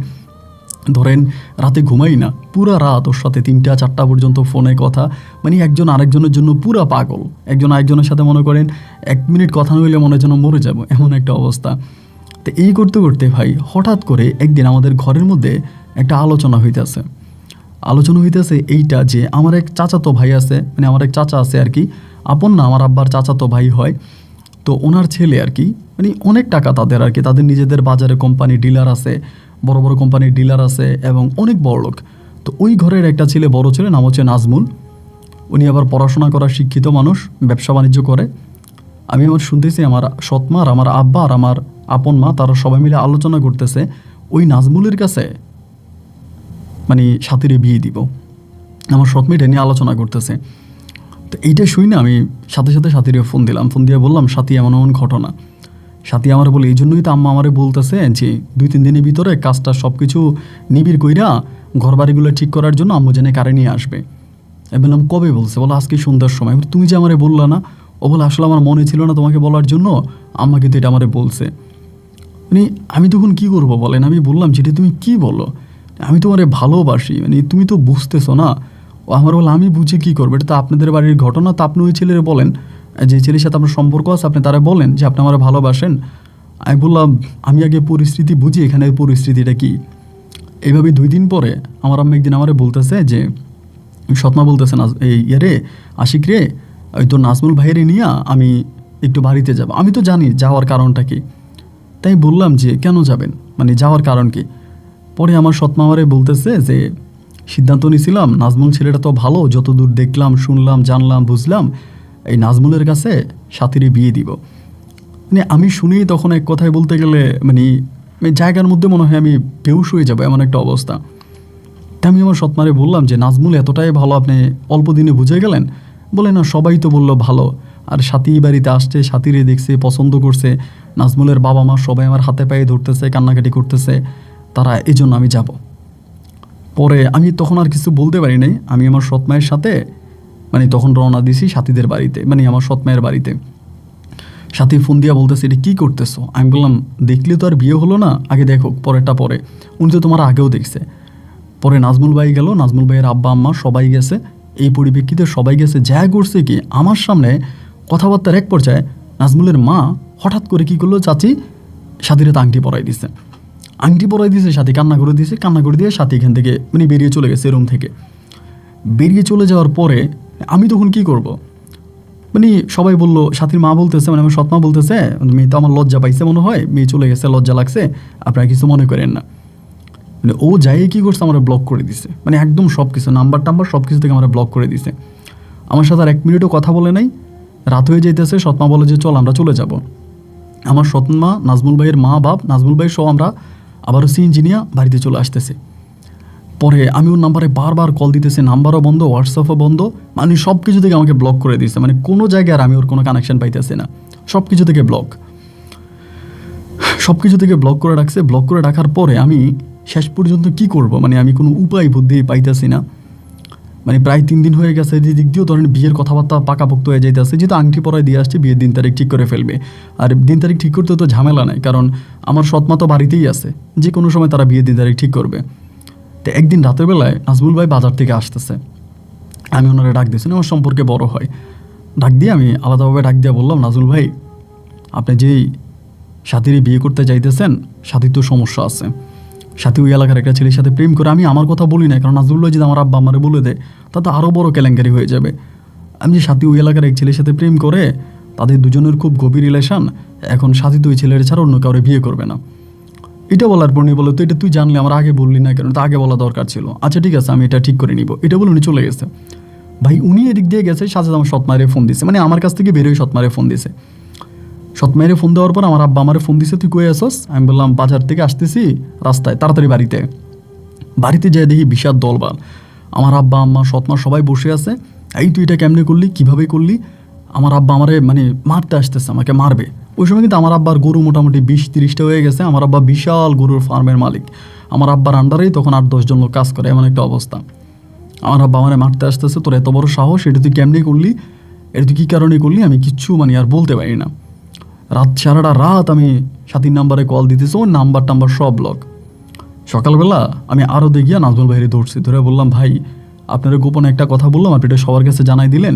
ধরেন রাতে ঘুমাই না, পুরা রাত ওর সাথে 3টা 4টা পর্যন্ত ফোনে কথা, মানে একজন আরেকজনের জন্য পুরা পাগল, একজন আরেকজনের সাথে মনে করেন 1 মিনিট কথা নইলে মনে যেন মরে যাব, এমন একটা অবস্থা। তো এই করতে করতে ভাই হঠাৎ করে একদিন আমাদের ঘরের মধ্যে একটা আলোচনা হইতেছে এইটা যে আমার এক চাচাতো ভাই আছে, মানে আমার এক চাচা আছে আর কি, আপন না, আমার আব্বার চাচাতো ভাই হয়। তো ওনার ছেলে আর কি, মানে অনেক টাকা তাদের আর কি, তাদের নিজেদের বাজারে কোম্পানি ডিলার আছে, বড় বড় কোম্পানির ডিলার আছে এবং অনেক বড় লোক। তো ওই ঘরের একটা ছেলে, বড় ছেলে, নাম হচ্ছে নাজমুল। উনি আবার পড়াশোনা করা শিক্ষিত মানুষ, ব্যবসা বাণিজ্য করে। আমি আমার শুনতেছি আমার সৎমা আর আমার আব্বা আর আমার আপন মা তারা সবাই মিলে আলোচনা করতেছে ওই নাজমুলের কাছে মানে সাথীরে বিয়ে দিব, আমার সৎমা এটা নিয়ে আলোচনা করতেছে। তো এইটা শুই না, আমি সাথে সাথে সাথীরে ফোন দিলাম, ফোন দিয়ে বললাম সাথী এমন এমন ঘটনা। সাথী আমার বলে এই জন্যই তো আম্মা আমারে বলতেছে যে 2-3 দিনের ভিতরে কাজটা সব কিছু নিবিড় কইরা ঘর বাড়িগুলো ঠিক করার জন্য আম্মু জেনে কারে নিয়ে আসবে। আমি বললাম কবে বলছে, বলো আজকে সন্ধ্যার সময়। তুমি যে আমারে বললা না, ও বলে আসলে আমার মনে ছিল না তোমাকে বলার জন্য, আম্মা কিন্তু এটা আমারে বলছে। মানে আমি তখন কী করবো বলেন, আমি বললাম যেটা তুমি কি বলো, আমি তোমারে ভালোবাসি, মানে তুমি তো বুঝতেছো না। ও আমার বলে আমি বুঝে কী করবো, এটা তো আপনাদের বাড়ির ঘটনা, তো আপনি ওই ছেলের বলেন, যে ছেলের সাথে আপনার সম্পর্ক আছে আপনি তারা বলেন যে আপনি আমার ভালোবাসেন। আমি বললাম আমি আগে পরিস্থিতি বুঝি, এখানের পরিস্থিতিটা কি। এইভাবে 2 দিন পরে আমার আম্মা একদিন আমারে বলতেছে যে সৎমা বলতেছে না এই রে আশিক রে, ওই তো নাজমুল ভাইয়েরে নিয়ে আমি একটু বাড়িতে যাব। আমি তো জানি যাওয়ার কারণটা কি, তাই বললাম যে কেন যাবেন, মানে যাওয়ার কারণ কি। পরে আমার সৎমা আমারে বলতেছে যে সিদ্ধান্ত নিয়েছিলাম নাজমুল ছেলেটা তো ভালো, যতদূর দেখলাম, শুনলাম, জানলাম, বুঝলাম, এই নাজমুলের কাছে সাথীরে বিয়ে দিব। মানে আমি শুনেই তখন এক কথায় বলতে গেলে মানে জায়গার মধ্যে মনে হয় আমি বেহুশ হয়ে যাবো, এমন একটা অবস্থা। তা আমি আমার সৎমারে বললাম যে নাজমুল এতটাই ভালো, আপনি অল্প দিনে বুঝে গেলেন। বলে না সবাই তো বললো ভালো, আর সাথী বাড়িতে আসছে, সাথীরে দেখছে, পছন্দ করছে, নাজমুলের বাবা মা সবাই আমার হাতে পায়ে ধরতেছে, কান্নাকাটি করতেছে, তারা এই জন্য আমি যাব। পরে আমি তখন আর কিছু বলতে পারি নাই, আমি আমার সৎমায়ের সাথে মানে তখন রওনা দিছি সাথীদের বাড়িতে, মানে আমার সৎমায়ের বাড়িতে। সাথী ফোন দিয়া বলতেছে এটা কী করতেছো। আমি বললাম দেখলে তো আর বিয়ে হলো না, আগে দেখো পরেরটা পরে, উনি তো তোমার আগেও দেখছে। পরে নাজমুল ভাই গেল, নাজমুল ভাইয়ের আব্বা আম্মা সবাই গেছে, এই পরিপ্রেক্ষিতে সবাই গেছে। যা করছে কি আমার সামনে কথাবার্তার এক পর্যায়ে নাজমুলের মা হঠাৎ করে কী করলো, চাচি সাথীরে তো আংটি পরাই দিছে, সাথী কান্না করে দিয়েছে, কান্না করে দিয়ে সাথী এখান থেকে মানে বেরিয়ে চলে গেছে রুম থেকে। বেরিয়ে চলে যাওয়ার পরে আমি তখন কি করব, মানে সবাই বললো, সাথীর মা বলতেছে, মানে আমার সৎমা বলতেছে মেয়ে তো আমার লজ্জা পাইছে মনে হয়, মেয়ে চলে গেছে, লজ্জা লাগছে, আপনারা কিছু মনে করেন না। মানে ও যাই কী করছে আমার ব্লক করে দিছে, মানে একদম সব কিছু নাম্বার সব কিছু থেকে আমার ব্লক করে দিছে। আমার সাথে আর 1 মিনিটও কথা বলে নাই। রাত হয়ে যাইতেছে, সৎমা বলে যে চল আমরা চলে যাব। আমার সৎমা, নাজমুল ভাইয়ের মা বাপ, নাজমুল ভাই সহ আমরা আবারও সিএনজি নিয়ে বাড়িতে চলে আসতেছে। পরে আমি ওর নাম্বারে বারবার কল দিতেছি, নাম্বারও বন্ধ, হোয়াটসঅ্যাপও বন্ধ, মানে সব কিছু থেকে আমাকে ব্লক করে দিয়েছে, মানে কোনো জায়গায় আর আমি ওর কোনো কানেকশন পাইতেছি না, সব কিছু থেকে ব্লক করে রাখছে। ব্লক করে রাখার পরে আমি শেষ পর্যন্ত কি করব, মানে আমি কোনো উপায় বুদ্ধি পাইতেছি না। মানে প্রায় 3 দিন হয়ে গেছে, দিক দিয়েও ধরেন বিয়ের কথাবার্তা পাকাপোক্ত হয়ে যাইতেছে, যেহেতু আংটি পরায় দিয়ে আসছে, বিয়ের দিন তারিখ ঠিক করে ফেলবে। আর দিন তারিখ ঠিক করতে তো ঝামেলা নাই, কারণ আমার সৎমা তো বাড়িতেই আছে, যে কোনো সময় তারা বিয়ের দিন তারিখ ঠিক করবে। তো একদিন রাতের বেলায় নাজমুল ভাই বাজার থেকে আসতেছে, আমি ওনারা ডাক দিয়েছি, আমার সম্পর্কে বড় হয়, ডাক দিয়ে আমি আলাদাভাবে ডাক দিয়ে বললাম নাজমুল ভাই আপনি যেই সাথীরই বিয়ে করতে চাইতেছেন, সাথীর তো সমস্যা আছে, সাথে ওই এলাকার একটা ছেলের সাথে প্রেম করে। আমি আমার কথা বলি না, কারণ নাজমুল ভাই যদি আমার আব্বা আমারে বলে দেয় তাতে আরও বড় কেলেঙ্কারি হয়ে যাবে। আমি যে সাথী ওই এলাকার এক ছেলের সাথে প্রেম করে, তাদের দুজনের খুব গভীর রিলেশন, এখন সাথী তো ওই ছেলের ছাড়া অন্য কাউরে বিয়ে করবে না। এটা বলার পর নিয়ে বলো, তো এটা তুই জানলে আমার আগে বললি না কেন? তো আগে বলা দরকার ছিল। আচ্ছা ঠিক আছে, আমি এটা ঠিক করে নিব, এটা বলে উনি চলে গেছে। ভাই উনি এদিক দিয়ে গেছে, সাথে আমার সৎমারে ফোন দিছে, মানে আমার কাছ থেকে বেরোয় সৎমারে ফোন দিছে। সৎমারে ফোন দেওয়ার পর আমার আব্বা আমারে ফোন দিছে, তুই কই আসস? আমি বললাম বাজার থেকে আসতেছি, রাস্তায়, তাড়াতাড়ি বাড়িতে। বাড়িতে যেয়ে দেখি বিশাল দলবাল, আমার আব্বা আম্মা সৎমা সবাই বসে আছে। এই তুই এটা কেমনে করলি, কিভাবে করলি? আমার আব্বা আমারে মানে মারতে আসতেছে, আমাকে মারবে। ওই সময় কিন্তু আমার আব্বার গরু মোটামুটি 20-30টা হয়ে গেছে। আমার আব্বা বিশাল গরুর ফার্মের মালিক। আমার আব্বার আন্ডারেই তখন 8-10 জন লোক কাজ করে, এমন একটা অবস্থা। আমার আব্বা আমারে মারতে আসতেছে, তোর এত বড় সাহস, এটা তুই কেমনে করলি, এটা তুই কী কারণে করলি? আমি কিচ্ছু মানে আর বলতে পারি না। সারাটা রাত আমি সাথীর নাম্বারে কল দিতেছি, ওর নাম্বার টাম্বার সব ব্লক। সকালবেলা আমি আরও দেখিয়া নাজমুল ভাইরে ধরছি, ধরে বললাম ভাই আপনারা গোপনে একটা কথা বললাম, আপনি এটা সবার কাছে জানাই দিলেন।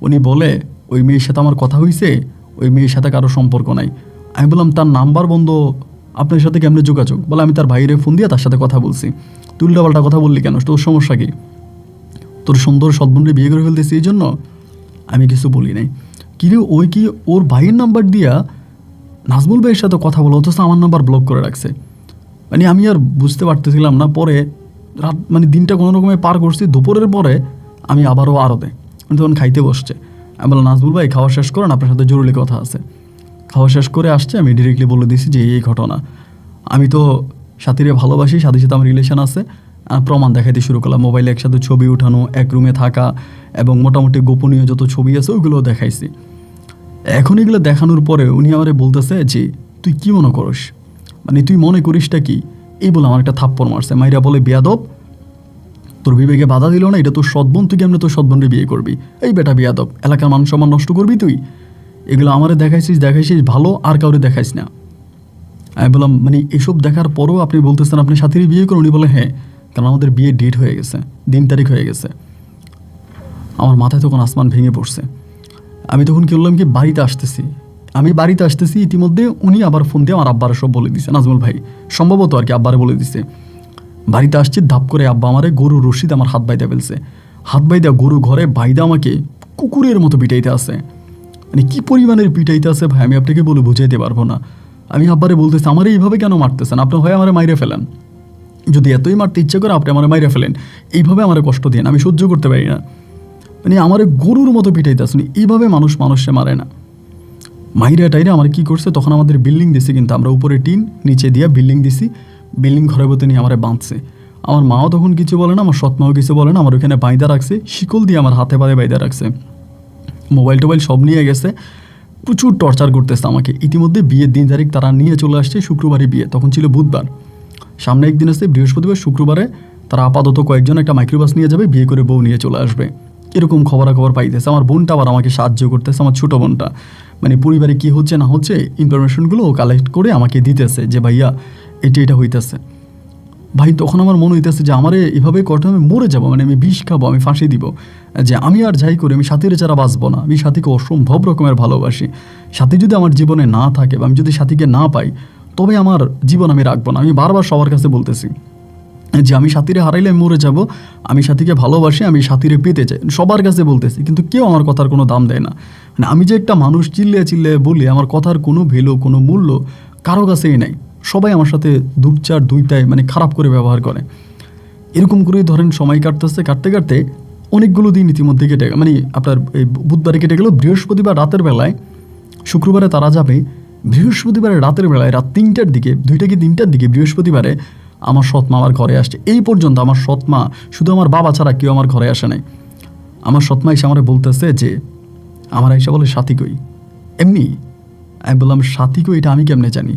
উনি বলে ওই মেয়ের সাথে আমার কথা হয়েছে, ওই মেয়ের সাথে কারো সম্পর্ক নাই। আমি বললাম তার নাম্বার বন্ধ, আপনার সাথে কেমনে যোগাযোগ? বলে আমি তার ভাইরে ফোন দিয়ে তার সাথে কথা বলছি। তুই উল্টাপাল্টা কথা বললি কেন, তোর সমস্যা কি? তোর সুন্দর সৎবন্ধে বিয়ে করে ফেলতেছি এই জন্য? আমি কিছু বলি নাই। কিরে ওই কি ওর ভাইয়ের নাম্বার দিয়া নাজমুল ভাইয়ের সাথে কথা বলো, অথচ আমার নাম্বার ব্লক করে রাখছে। মানে আমি আর বুঝতে পারতেছিলাম না। পরে রাত মানে দিনটা কোনো রকমে পার করছি। দুপুরের পরে আমি আবারও আরতে তখন খাইতে বসছে। আমি বললাম নাজমুল ভাই খাওয়া শেষ করেন, আপনার সাথে জরুরি কথা আছে। খাওয়া শেষ করে আসছে, আমি ডিরেক্টলি বলে দিয়েছি যে এই ঘটনা, আমি তো সাথীরে ভালোবাসি, সাথীর সাথে আমার রিলেশন আছে। প্রমাণ দেখাইতে শুরু করলাম, মোবাইলে একসাথে ছবি উঠানো, এক রুমে থাকা এবং মোটামুটি গোপনীয় যত ছবি আছে ওইগুলো দেখাইছি। এখন এগুলো দেখানোর পরে উনি আমারে বলতেছে যে তুই কি মনে করিস, মানে তুই মনে করিসটা কি? এই বলে আমার একটা থাপ্পড় মারছে। মাইরা বলে বেয়াদব, তোর বিবেকে বাধা দিল না, এটা তোর সৎবোন, তুই কেমনে তোর সৎবোনরে বিয়ে করবি? এই বেটা বেয়াদব, এলাকার মান সম্মান নষ্ট করবি তুই? এগুলো আমারে দেখাইছিস ভালো, আর কাউরে দেখাইস না। আমি বললাম মানে এসব দেখার পরও আপনি বলতেছেন আপনি সাথীরই বিয়ে করুন? উনি বলে হ্যাঁ, কারণ আমাদের বিয়ে ডেট হয়ে গেছে, দিন তারিখ হয়ে গেছে। আমার মাথায় তখন আসমান ভেঙে পড়ছে। আমি তখন কি বললাম কি বাড়িতে আসতেছি, আমি বাড়িতে আসতেছি। ইতিমধ্যে উনি আবার ফোন দিয়ে আমার আব্বারে সব বলে দিছে, নাজমুল ভাই সম্ভবত আর কি আব্বারে বলে দিছে। বাড়িতে আসছি, ধাপ করে আব্বা আমারে গরুর রশিদ আমার হাত বাইতে ফেলছে। হাত বাইদা গরু ঘরে বাইদা আমাকে কুকুরের মতো পিটাইতে আছে। মানে কি পরিমাণের পিটাইতে আছে ভাই, আমি আপনাকে বলে বুঝাইতে পারবো না। আমি আব্বারে বলতেছি আমার এইভাবে কেন মারতেছেন, আপনি হয় আমারে মাইরে ফেলেন, যদি এতই মারতে ইচ্ছে করে আপনি আমার মাইরে ফেলেন, এইভাবে আমার কষ্ট দিন, আমি সহ্য করতে পারি না। মানে আমার গরুর মতো পিটাইতে আসেনি, এইভাবে মানুষে মারে না। মাইরা টাইরা আমার কি করছে, তখন আমাদের বিল্ডিং দিছি, কিন্তু আমরা উপরে টিন নিচে দিয়া বিল্ডিং দিছি। বিল্ডিং ঘরের মতো নিয়ে আমার বাঁধছে। আমার মাও তখন কিছু বলে না, আমার সৎমাও কিছু বলে না। আমার ওখানে বাইদা রাখছে, শিকল দিয়ে আমার হাতে পায়ে বাইদা রাখছে, মোবাইল টোবাইল সব নিয়ে গেছে, প্রচুর টর্চার করতেছে আমাকে। ইতিমধ্যে বিয়ের দিন তারিখ তারা নিয়ে চলে আসছে, শুক্রবারে বিয়ে, তখন ছিল বুধবার, সামনে একদিন আসছে বৃহস্পতিবার, শুক্রবারে তারা আপাতত কয়েকজন একটা মাইক্রোবাস নিয়ে যাবে, বিয়ে করে বউ নিয়ে চলে আসবে, এরকম খবরাখবর পাইতেছে। আমার বোনটা আবার আমাকে সাহায্য করতেছে, আমার ছোটো বোনটা, মানে পরিবারে কী হচ্ছে না হচ্ছে ইনফরমেশনগুলো কালেক্ট করে আমাকে দিতেছে যে ভাইয়া এটা হইতেছে। ভাই তখন আমার মনে হইতেছে যে আমারে এভাবে করতে আমি মরে যাবো, মানে আমি বিষ খাবো, আমি ফাঁসি দিব, যে আমি আর যাই করি আমি সাথীর ছাড়া বাঁচবো না। আমি সাথীকে অসম্ভব রকমের ভালোবাসি। সাথী যদি আমার জীবনে না থাকে বা আমি যদি সাথীকে না পাই, তবে আমার জীবন আমি রাখবো না। আমি বারবার সবার কাছে বলতেছি যে আমি সাথীরে হারাইলে আমি মরে যাব, আমি সাথীকে ভালোবাসি, আমি সাথীরে পেতে চাই, সবার কাছে বলতেছি, কিন্তু কেউ আমার কথার কোনো দাম দেয় না। মানে আমি যে একটা মানুষ চিল্লে বলি, আমার কথার কোনো ভ্যালু কোনো মূল্য কারো কাছেই নাই। সবাই আমার সাথে দুইটায় মানে খারাপ করে ব্যবহার করে। এরকম করেই ধরেন সময় কাটতে অনেকগুলো দিন ইতিমধ্যে কেটে মানে আপনার এই বুধবারে কেটে গেল। বৃহস্পতিবার রাতের বেলায়, শুক্রবারে তারা যাবে, বৃহস্পতিবারে রাতের বেলায় রাত 3টার দিকে, 2টা কি 3টার দিকে বৃহস্পতিবারে আমার সৎমা আমার ঘরে আসছে। এই পর্যন্ত আমার সৎমা, শুধু আমার বাবা ছাড়া কেউ আমার ঘরে আসে নাই। আমার সৎমা এসে আমার বলতেছে যে আমার এসে বলে সাথী কই, এমনি। আমি বললাম সাথী কই এটা আমি কেমনে জানি?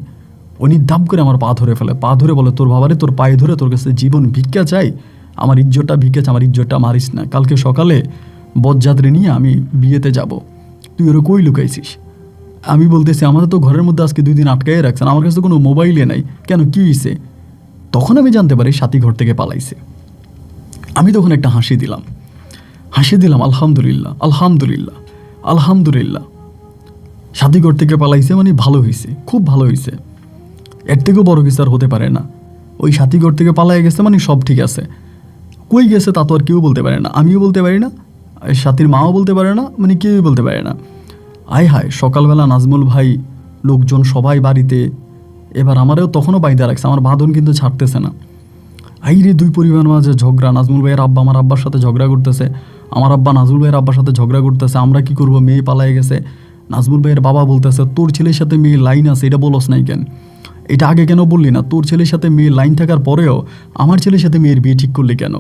উনি দাব করে আমার পা ধরে ফেলে, পা ধরে বলে তোর বাবারে তোর পায়ে ধরে তোর কাছে জীবন ভিক্ষা চাই, আমার ইজ্জতটা ভিক্ষা চাই, আমার ইজ্জতটা মারিস না। কালকে সকালে বরযাত্রী নিয়ে আমি বিয়েতে যাব, তুই ওরা কই লুকাইছিস? আমি বলতেছি আমাদের তো ঘরের মধ্যে আজকে 2 দিন আটকাই রাখছেন, আমার কাছে কোনো মোবাইলে নাই, কেন কী হয়েছে? তখন আমি জানতে পারি সাথী ঘর থেকে পালাইছে। আমি তখন একটা হাসি দিলাম, আলহামদুলিল্লাহ আলহামদুলিল্লাহ আলহামদুলিল্লাহ, সাথী ঘর থেকে পালাইছে, মানে ভালো হয়েছে, খুব ভালো হয়েছে, এর থেকেও বড় কিছু আর হতে পারে না। ওই সাথী ঘর থেকে পালায় গেছে মানে সব ঠিক আছে। কই গেছে তা তো আর কেউ বলতে পারে না, আমিও বলতে পারি না, সাথীর মাও বলতে পারে না, মানে কেউই বলতে পারে না। আয় হায়, সকালবেলা নাজমুল ভাই, লোকজন সবাই বাড়িতে, এবার আমারও তখনও বাইদা রাখছে, আমার বাঁধন কিন্তু ছাড়তেছে না। আইরে দুই পরিবার মাঝে ঝগড়া, নাজমুল ভাইয়ের আব্বা আমার আব্বার সাথে ঝগড়া করতেছে, আমার আব্বা নাজমুল ভাইয়ের আব্বার সাথে ঝগড়া করতেছে, আমরা কি করব, মেয়ে পালায় গেছে। নাজমুল ভাইয়ের বাবা বলতেছে, তোর ছেলের সাথে মেয়ে লাইন আছে, এটা বলস নাই কেন, এটা আগে কেন বললি না, তোর ছেলের সাথে মেয়ে লাইন থাকার পরেও আমার ছেলের সাথে মেয়ের বিয়ে ঠিক করলি কেন,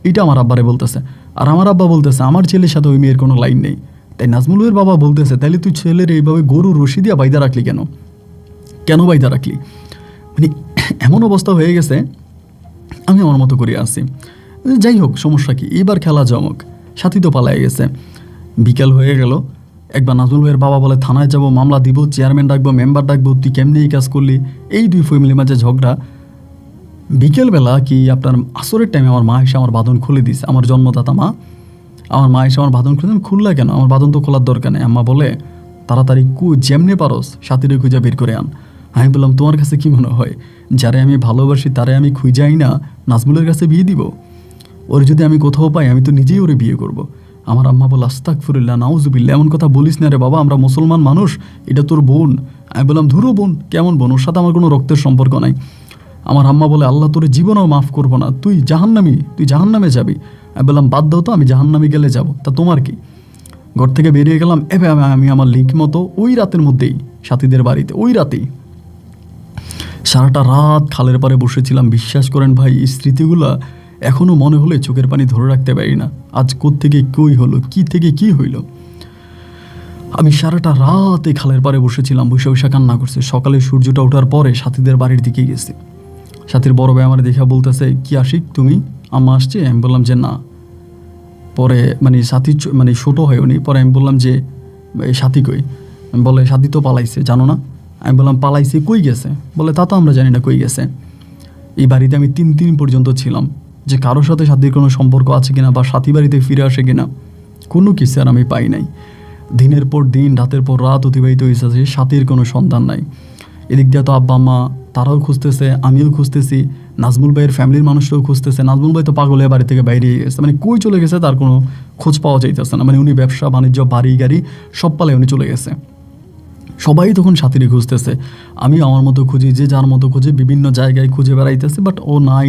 এটা আমার আব্বারে বলতেছে। আর আমার আব্বা বলতেছে, আমার ছেলের সাথে ওই মেয়ের কোনো লাইন নেই। তাই নাজমুল ভাইয়ের বাবা বলতেছে, তাইলে তুই ছেলের এইভাবে গরু রশি দিয়া বাইদা রাখলি কেন, কেন বাইদা রাখলি? মানে এমন অবস্থা হয়ে গেছে, আমি আমার মতো করে আসি। যাই হোক, সমস্যা কি, এবার খেলা জমক, সাথী তো পালায় গেছে। বিকেল হয়ে গেল, একবার নাজমুল ভাইয়ের বাবা বলে, থানায় যাব, মামলা দিব, চেয়ারম্যান ডাকবো, মেম্বার ডাকবো, তুই কেমনি এই কাজ করলি, এই দুই ফ্যামিলির মাঝে ঝগড়া। বিকেলবেলা কি আপনার আসরের টাইমে আমার মা এসে আমার বাঁধন খুলে দিছে, আমার জন্মদাতা মা, আমার মা এসে আমার বাঁধন খুলে, খুললা কেন, আমার বাঁধন তো খোলার দরকার নেই। আম্মা বলে, তাড়াতাড়ি যেমনে পারস সাথীরে খুঁজা বের করে আন। আমি বললাম, তোমার কাছে কি মনে হয়, যারে আমি ভালোবাসি তারে আমি খুঁজাই না নাজমুলের কাছে বিয়ে দিব? ওর যদি আমি কোথাও পাই, আমি তো নিজেই ওরে বিয়ে করব। আমার আম্মা বলে, আস্তাগফিরুল্লাহ, নাউজুবিল্লাহ, এমন কথা বলিস না রে বাবা, আমরা মুসলমান মানুষ, এটা তোর বোন। আমি বললাম, ধুরো বোন, কেমন বোন, ওর সাথে আমার কোনো রক্তের সম্পর্ক নাই। আমার আম্মা বলে, আল্লাহ তোর জীবনেও মাফ করবো না, তুই জাহান্নামে যাবি। আমি বললাম, বাদ দাও তো, আমি জাহান্নামে গেলে যাব, তা তোমার কি? ঘর থেকে বেরিয়ে গেলাম, এবার আমি আমার লিঙ্ক মতো ওই রাতের মধ্যেই সাথীদের বাড়িতে, ওই রাতেই সারাটা রাত খালের পাড়ে বসেছিলাম। বিশ্বাস করেন ভাই, এই স্মৃতিগুলো এখনও মনে হলে চোখের পানি ধরে রাখতে পারি না। আজ কোত্থেকে কই হলো, কি থেকে কি হইল। আমি সারাটা রাত এই খালের পাড়ে বসেছিলাম, বসে বসে কান্না করছি। সকালে সূর্যটা ওঠার পরে সাথীদের বাড়ির দিকে গেছি। সাথীর বড় ভাই আমার দেখা বলতেছে, কি আশিক তুমি, আম্মা আসছে? আমি বললাম যে না। পরে মানে সাথী মানে ছোটো হয় উনি, পরে আমি বললাম যে সাথী কই? বলে, সাথী তো পালাইছে, জানো না? আমি বললাম, পালাইছে, কই গেছে? বলে, তা তো আমরা জানি না কই গেছে। এই বাড়িতে আমি 3 দিন পর্যন্ত ছিলাম, যে কারোর সাথে সাথীর কোনো সম্পর্ক আছে কিনা বা সাথী বাড়িতে ফিরে আসে কিনা, কোনো কিছু আর আমি পাই নাই। দিনের পর দিন, রাতের পর রাত অতিবাহিত হয়েছে, সাথীর কোনো সন্ধান নাই। এদিক দিয়ে তো আব্বা মা তারাও খুঁজতেছে, আমিও খুঁজতেছি, নাজমুল ভাইয়ের ফ্যামিলির মানুষরাও খুঁজতেছে। নাজমুল ভাই তো পাগল হয়ে বাড়ি থেকে বাইরে গেছে, মানে কই চলে গেছে তার কোনো খোঁজ পাওয়া যাইতেছে না। মানে উনি ব্যবসা বাণিজ্য, বাড়ি গাড়ি সব পালে উনি চলে গেছে। সবাই তখন সাথীরে খুঁজতেছে, আমি আমার মতো খুঁজি, যে যার মতো খুঁজে বিভিন্ন জায়গায় খুঁজে বেড়াইতেছে, বাট ও নাই,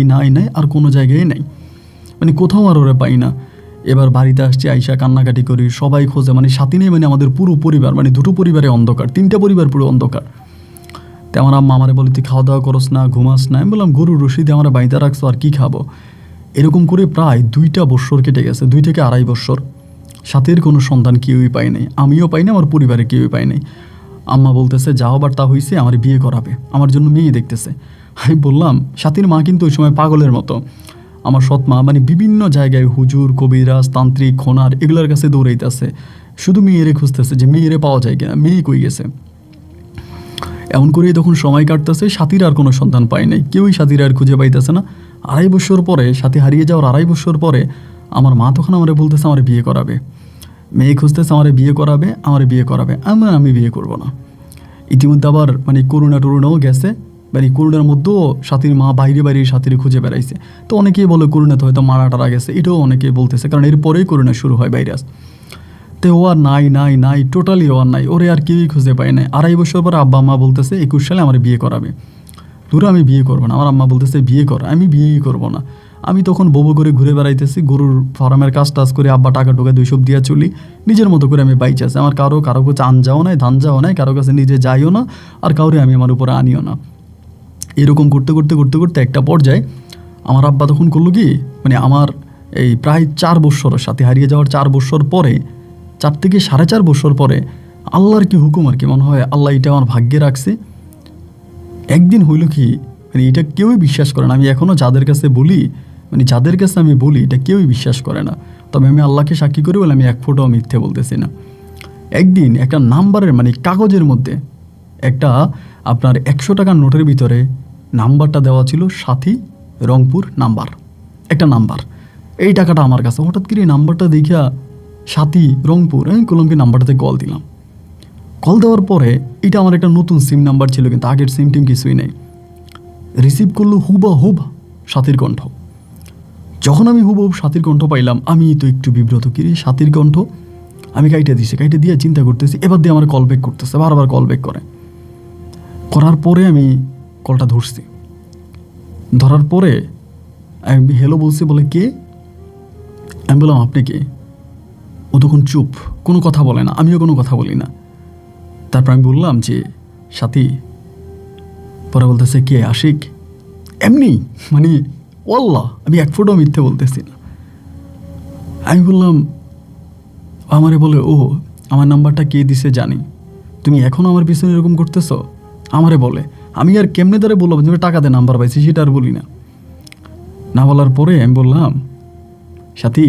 আর কোনো জায়গায় নাই, মানে কোথাও আর ওরা পাই না। এবার বাড়িতে আসছি, আইসা কান্নাকাটি করি, সবাই খোঁজে, মানে সাথী নেই, মানে আমাদের পুরো পরিবার, মানে 2টো পরিবারে অন্ধকার, 3টা পরিবার পুরো অন্ধকার। তো আমার আম্মা আমারে বলে, তুই খাওয়া দাওয়া করস না, ঘুমাস না? আমি বললাম, গরুর রশিদে আমরা বাইতে রাখছো, আর কি খাবো? এরকম করে প্রায় 2টা বৎসর কেটে গেছে, 2 থেকে আড়াই বৎসর। সাথীর কোনো সন্ধান কেউই পাই নাই, আমিও পাই না, আমার পরিবারে কেউই পাই নাই। আম্মা বলতেছে, যাও আবার তা হইছে, আমার বিয়ে করাবে, আমার জন্য মেয়ে দেখতেছে। আমি বললাম, সাথীর মা কিন্তু ওই সময় পাগলের মতো, আমার সৎ মা, মানে বিভিন্ন জায়গায় হুজুর, কবিরাজ, তান্ত্রিক, খোনার এগুলোর কাছে দৌড়াইতেছে, শুধু মেয়েরে খুঁজতেছে যে মেয়েরে পাওয়া যায় কিনা, মেয়ে কই গেছে। এমন করেই তখন সময় কাটতেছে, সাথীর আর কোনো সন্ধান পাই নাই, কেউই সাথীর আর খুঁজে পাইতেছে না। 2.5 বছর পরে, সাথী হারিয়ে যাওয়ার 2.5 বছর পরে আমার মা তখন আমারে বলতেছে, আমার বিয়ে করাবে, মেয়ে খুঁজতেছে, আমার বিয়ে করাবে। আমি বিয়ে করব না। ইতিমধ্যে আবার মানে করোনাও গেছে, মানে করোনার মধ্যেও সাথীর মা বাইরে সাথীর খুঁজে বেড়াইছে। তো অনেকেই বলে করোনাতে হয়তো মারা টারা গেছে, এটাও অনেকেই বলতেছে, কারণ এরপরেই করোনা শুরু হয় ভাইরাস। তো ও আর নাই, টোটালি ও আর নাই, ওরে আর কেউই খুঁজে পায় নাই। 2.5 বছর পর আব্বা আম্মা বলতেছে 21 সালে আমার বিয়ে করাবে। ধরো আমি বিয়ে করবো না, আমার আম্মা বলতেছে বিয়ে কর, আমি বিয়েই করবো না। আমি তখন বউ করে ঘুরে বেড়াইতেছি, গরুর ফার্মের কাজ করে, আব্বা টাকা ঢোকা 200 দিয়া চলি, নিজের মতো করে আমি বাইচে আছি। আমার কারো কাছে আন যাও নাই, ধান যাও নাই, কারো কাছে নিজে যাইও না, আর কাউরে আমি আমার উপরে আনিও না। এরকম করতে একটা পর্যায়ে আমার আব্বা তখন করলো কি, মানে আমার এই প্রায় 4 বছরের সাথে হারিয়ে যাওয়ার 4 বছর পরে, 4 থেকে 4.5 বছর পরে, আল্লাহর কি হুকুম আর কি, মনে হয় আল্লাহ এটা আমার ভাগ্যে রাখছে। একদিন হইল কি, মানে এটা কেউই বিশ্বাস করে না, আমি এখনও যাদের কাছে আমি বলি এটা কেউই বিশ্বাস করে না, তবে আমি আল্লাহকে সাক্ষী করে বলে আমি 1 ফোঁটাও মিথ্যে বলতেছি না। একদিন একটা নাম্বারের, মানে কাগজের মধ্যে একটা আপনার 100 টাকার নোটের ভিতরে নাম্বারটা দেওয়া ছিল সাথী রংপুর নাম্বার, একটা নাম্বার। এই টাকাটা আমার কাছে, হঠাৎ করে নাম্বারটা দেখিয়া সাথী রংপুর, আমি কলমকে নাম্বারটাতে কল দিলাম। কল দেওয়ার পরে এটা আমার একটা নতুন সিম নাম্বার ছিল, কিন্তু আগের সিম টিম কিছুই নেই। রিসিভ করলো হুবহুব সাথীর কণ্ঠ। যখন আমি হুবহুব সাথীর কণ্ঠ পাইলাম, আমি তো একটু বিব্রত, কিরে সাথীর কণ্ঠ। আমি কাইটে দিয়ে চিন্তা করতেছি, এবার দিয়ে আমার কল ব্যাক করতেছে, বারবার কল ব্যাক করার পরে আমি কলটা ধরছি। ধরার পরে আমি হ্যালো বলছি, বলে কে? আমি বললাম আপনি কে? ও তখন চুপ, কোনো কথা বলে না, আমিও কোনো কথা বলি না। তারপর আমি বললাম যে সাথী। পরে বলতেছে কে? আশিক? এমনি মানে ওয়াল্লাহ আমি এক ফোঁটাও মিথ্যে বলতেছি না। আমি বললাম, আমারে বলে ও আমার নাম্বারটা কে দিছে জানি, তুমি এখনও আমার পিছনে এরকম করতেছ? আমারে বলে। আমি আর কেমনে ধরে বললাম তুমি টাকা দিয়ে নাম্বার পাইছি, সেটা আর বলি না। না বলার পরে আমি বললাম, সাথী